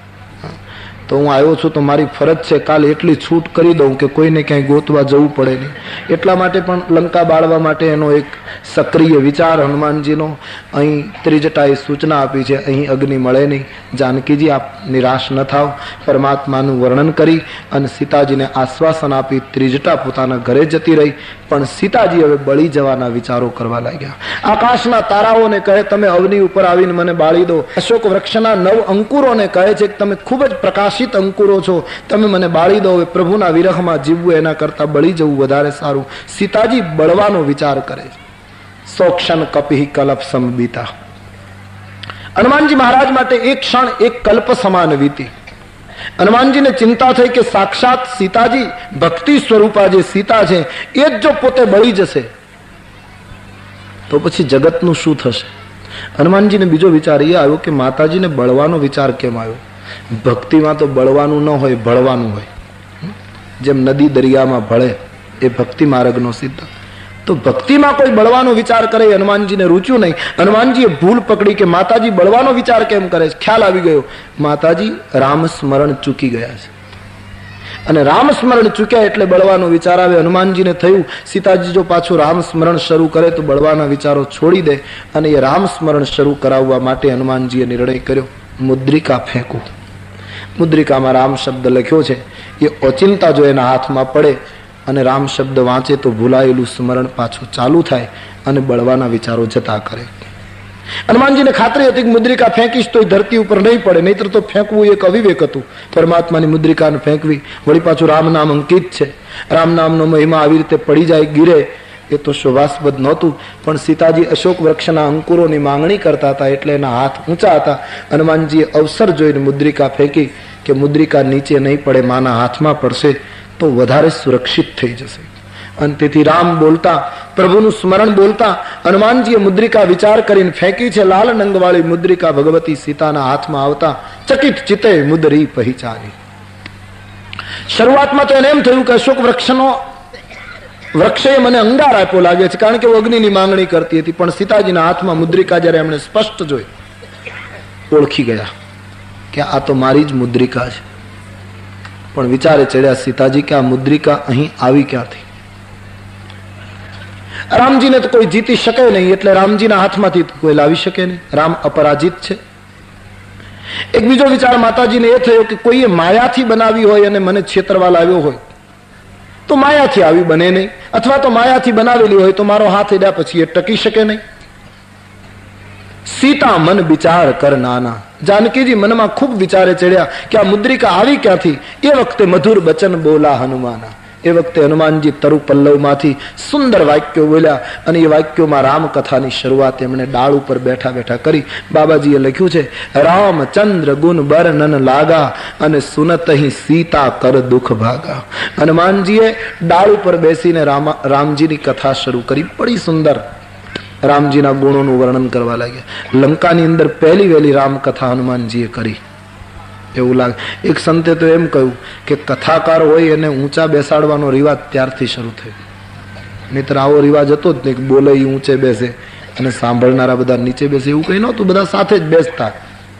તો તો હું આવ્યો છું તો મારી ફરજ છે કાલે એટલી છૂટ કરી દઉં કે કોઈને ક્યાંય ગોતવા જવું પડે નહીં. એટલા માટે પણ લંકા બાળવા માટે એનો એક સક્રિય વિચાર હનુમાનજીનો. અહીં ત્રિજટાએ સૂચના આપી છે, અહીં અગ્નિ મળે નહીં. જાનકીજી આપ નિરાશ ન થાવ. પરમાત્માનું વર્ણન કરી અને સીતાજીને આશ્વાસન આપી ત્રિજટા પોતાના ઘરે જતી રહી. પણ સીતાજી હવે બળી જવાના વિચારો કરવા લાગ્યા. આકાશના તારાઓને કહે તમે અવની ઉપર આવીને મને બાળી દો. અશોક વૃક્ષના 9 અંકુરોને કહે છે કે તમે ખૂબ જ પ્રકાશિત અંકુરો છો, તમે મને બાળી દો. હવે પ્રભુના વિરહમાં જીવવું એના કરતા બળી જવું વધારે સારું. સીતાજી બળવાનો વિચાર કરે. સોક્ષન કપિ કલ્પ સમબીતા. હનુમાનજી મહારાજ માટે એક ક્ષણ એક કલ્પ સમાન વીતી. હનુમાનજીને ચિંતા થઈ કે સાક્ષાત સીતાજી ભક્તિ સ્વરૂપા જે સીતા છે એ જ જો પોતે બળી જશે તો પછી જગતનું શું થશે. હનુમાનજીને બીજો વિચાર એ આવ્યો કે માતાજીને બળવાનો વિચાર કેમ આવ્યો. ભક્તિમાં તો બળવાનું ન હોય, ભળવાનું હોય. જેમ નદી દરિયામાં ભળે એ ભક્તિ માર્ગનો સિદ્ધ. તો ભક્તિમાં કોઈ બળવાનો વિચાર કરે હનુમાનજીને રૂચ્યું નહીં. હનુમાનજીએ ભૂલ પકડી કે માતાજી બળવાનો વિચાર કેમ કરે છે. ખ્યાલ આવી ગયો માતાજી રામ સ્મરણ ચૂકી ગયા છે અને રામ સ્મરણ ચૂક્યા એટલે બળવાનો વિચાર આવે. હનુમાનજીને થયું સીતાજી જો પાછું રામ સ્મરણ શરૂ કરે તો બળવાના વિચારો છોડી દે અને એ રામ સ્મરણ શરૂ કરાવવા માટે હનુમાનજીએ નિર્ણય કર્યો મુદ્રિકા ફેંકું. મુદ્રિકામાં રામ શબ્દ લખ્યો છે. એ ઓચિંતા જો એના હાથમાં પડે અને રામ શબ્દ વાંચે તો ભૂલાયેલું સ્મરણ પાછું ચાલુ થાય અને બળવાના વિચારો જતા કરે. હનુમાનજીને ખાતરી હતી કે મુદ્રિકા ફેંકીશ તો ધરતી ઉપર નહીં પડે, નહીતર તો ફેંકવું એક અવિવેક હતું. પરમાત્માની મુદ્રિકાને ફેંકવી, વળી પાછું રામ નામ અંકિત છે, રામ નામનો મહિમા આવી રીતે પડી જાય ગીરે એ તો શોભાસ્પદ નહોતું. પણ સીતાજી અશોક વૃક્ષના અંકુરોની માંગણી કરતા હતા એટલે એના હાથ ઊંચા હતા. હનુમાનજીએ અવસર જોઈને મુદ્રિકા ફેંકી કે મુદ્રિકા નીચે નહીં પડે, માના હાથમાં પડશે તો વધારે સુરક્ષિત થઈ જશે. અને તેથી રામ બોલતા, પ્રભુનું સ્મરણ બોલતા હનુમાનજીએ મુદ્રિકા વિચાર કરીને ફેંકી છે. લાલ નંગવાળી મુદ્રિકા ભગવતી સીતાના હાથમાં આવતા ચકિત ચિતે મુદરી પહેચાની. શરૂઆતમાં તો એને એમ થયું કે અશોક વૃક્ષે મને અંગાર આપ્યો લાગે છે, કારણ કે અગ્નિની માંગણી કરતી હતી. પણ સીતાજીના હાથમાં મુદ્રિકા જયારે એમણે સ્પષ્ટ જોઈ ઓળખી ગયા કે આ તો મારી જ મુદ્રિકા છે. પણ વિચારે ચડ્યા સીતાજી કે આ મુદ્રિકા અહીં આવી ક્યાંથી. રામજીને તો કોઈ જીતી શકે નહીં એટલે રામજીના હાથમાંથી કોઈ લાવી શકે નહીં. રામ અપરાજિત છે. એક બીજો વિચાર માતાજીને એ થયો કે કોઈએ માયાથી બનાવી હોય અને મને છેતરવા લાવ્યો હોય તો માયાથી આવી બને નહીં, અથવા તો માયાથી બનાવેલી હોય તો મારો હાથ એડ્યા પછી એ ટકી શકે નહીં. સીતા મન વિચાર કર નાના. જાનકીજી મનમાં ખૂબ વિચારે ચડ્યા કે આ મુદ્રિકા આવી ક્યાંથી. એ વખતે મધુર બચન બોલા હનુમાના. એ વખતે હનુમાનજી તરુ પલ્લવમાંથી સુંદર વાક્યો બોલ્યા અને એ વાક્યોમાં રામકથાની શરૂઆત એમણે ડાળ ઉપર બેઠા બેઠા કરી. બાબાજીએ લખ્યું છે રામચંદ્ર ગુણ બરનન લાગા અને સુનતહી સીતા કર દુઃખ ભાગા. હનુમાનજીએ ડાળ ઉપર બેસીને રામજીની કથા શરૂ કરી. બડી સુંદર રામજીના ગુણોનું વર્ણન કરવા લાગ્યા. લંકાની અંદર પહેલી વહેલી રામકથા હનુમાનજીએ કરી એવું લાગે. એક સંતે તો એમ કહ્યું કે કથાકાર હોય એને ઊંચા બેસાડવાનો રિવાજ ત્યારથી શરૂ થયો. નહીતર આવો રિવાજ હતો જ નહીં કે બોલે ઊંચે બેસે અને સાંભળનારા બધા નીચે બેસે, એવું કઈ નહોતું. બધા સાથે જ બેસતા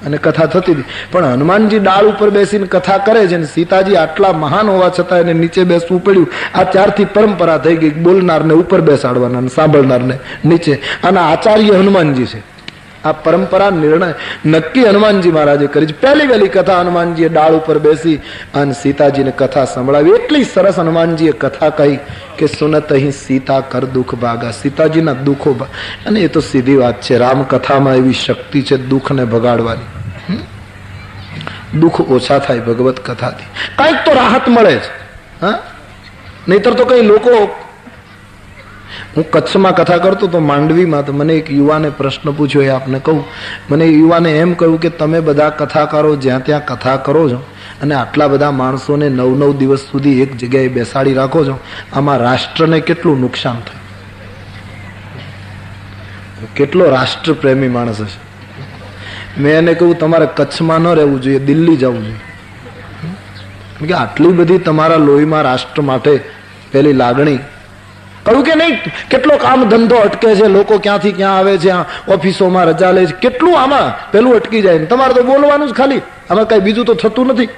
અને કથા થતી હતી. પણ હનુમાનજી ડાળ ઉપર બેસીને કથા કરે છે અને સીતાજી આટલા મહાન હોવા છતાં એને નીચે બેસવું પડ્યું. આ ત્યારથી પરંપરા થઈ ગઈ. બોલનારને ઉપર બેસાડવાના અને સાંભળનારને નીચે. આના આચાર્ય હનુમાનજી છે. આ પરંપરા નિર્ણય નક્કી હનુમાનજી મહારાજે કરી છે. પહેલી વહેલી કથા હનુમાનજીએ ડાળ ઉપર બેસી અને સીતાજીને કથા સંભળાવી. એટલી સરસ હનુમાનજીએ કથા કહી કે સુનત અહીં સીતા કર દુઃખ ભાગા. સીતાજીના દુઃખો, અને એ તો સીધી વાત છે. રામકથામાં એવી શક્તિ છે દુઃખને ભગાડવાની. દુઃખ ઓછા થાય ભગવત કથાથી. કંઈક તો રાહત મળે છે. હા, નહીતર તો કઈ લોકો. હું કચ્છમાં કથા કરતો તો માંડવીમાં, તો મને એક યુવાને પ્રશ્ન પૂછ્યો, એ આપને કહું. મને યુવાને એમ કહ્યું કે તમે બધા કથાકારો જ્યાં ત્યાં કથા કરો છો અને આટલા બધા માણસોને 9-9 દિવસ સુધી એક જગ્યાએ બેસાડી રાખો છો, આમાં રાષ્ટ્રને કેટલું નુકસાન થયું. કેટલો રાષ્ટ્ર પ્રેમી માણસ હશે. મેં એને કહ્યું તમારે કચ્છમાં ન રહેવું જોઈએ, દિલ્હી જવું જોઈએ. કે આટલી બધી તમારા લોહીમાં રાષ્ટ્ર માટે પેલી લાગણી. કહ્યું કે નહીં, કેટલો કામ ધંધો અટકે છે, લોકો ક્યાંથી ક્યાં આવે છે, ઓફિસોમાં રજા લે છે, કેટલું આમાં પેલું અટકી જાય. તમારે તો બોલવાનું જ ખાલી, આમાં કઈ બીજું તો થતું નથી.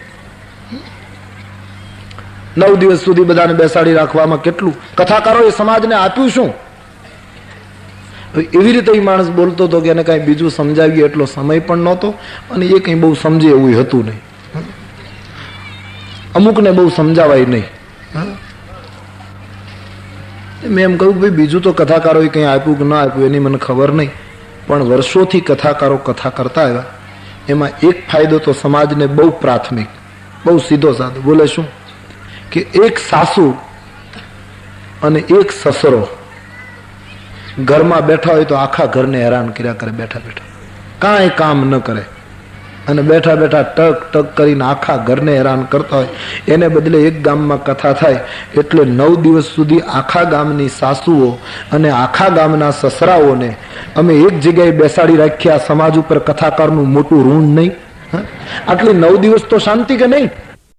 9 દિવસ સુધી બધાને બેસાડી રાખવામાં કેટલું કથાકારોએ સમાજને આપ્યું શું? એવી રીતે એ માણસ બોલતો હતો કે એને કઈ બીજું સમજાવીએ એટલો સમય પણ નહોતો અને એ કઈ બહુ સમજે એવું હતું નહીં. અમુકને બહુ સમજાવાય નહીં. મેં એમ કહ્યું ભાઈ બીજું તો કથાકારોએ કંઈ આપ્યું કે ના આપ્યું એની મને ખબર નહીં, પણ વર્ષોથી કથાકારો કથા કરતા આવ્યા, એમાં એક ફાયદો તો સમાજને બહુ પ્રાથમિક, બહુ સીધો સાધો. બોલે શું કે એક સાસુ અને એક સસરો ઘરમાં બેઠા હોય તો આખા ઘરને હેરાન કર્યા કરે, બેઠા બેઠા કાંઈ કામ ન કરે અને બેઠા બેઠા ટક ટક કરીને આખા ઘરને હેરાન કરતા હોય. એને બદલે એક ગામમાં કથા થાય એટલે 9 દિવસ સુધી આખા ગામની સાસુઓ અને આખા ગામના સસરાઓને અમે એક જગ્યાએ બેસાડી રાખ્યા. સમાજ ઉપર કથાકારનું મોટું ઋણ નહીં? આટલી 9 દિવસ તો શાંતિ કે નહીં?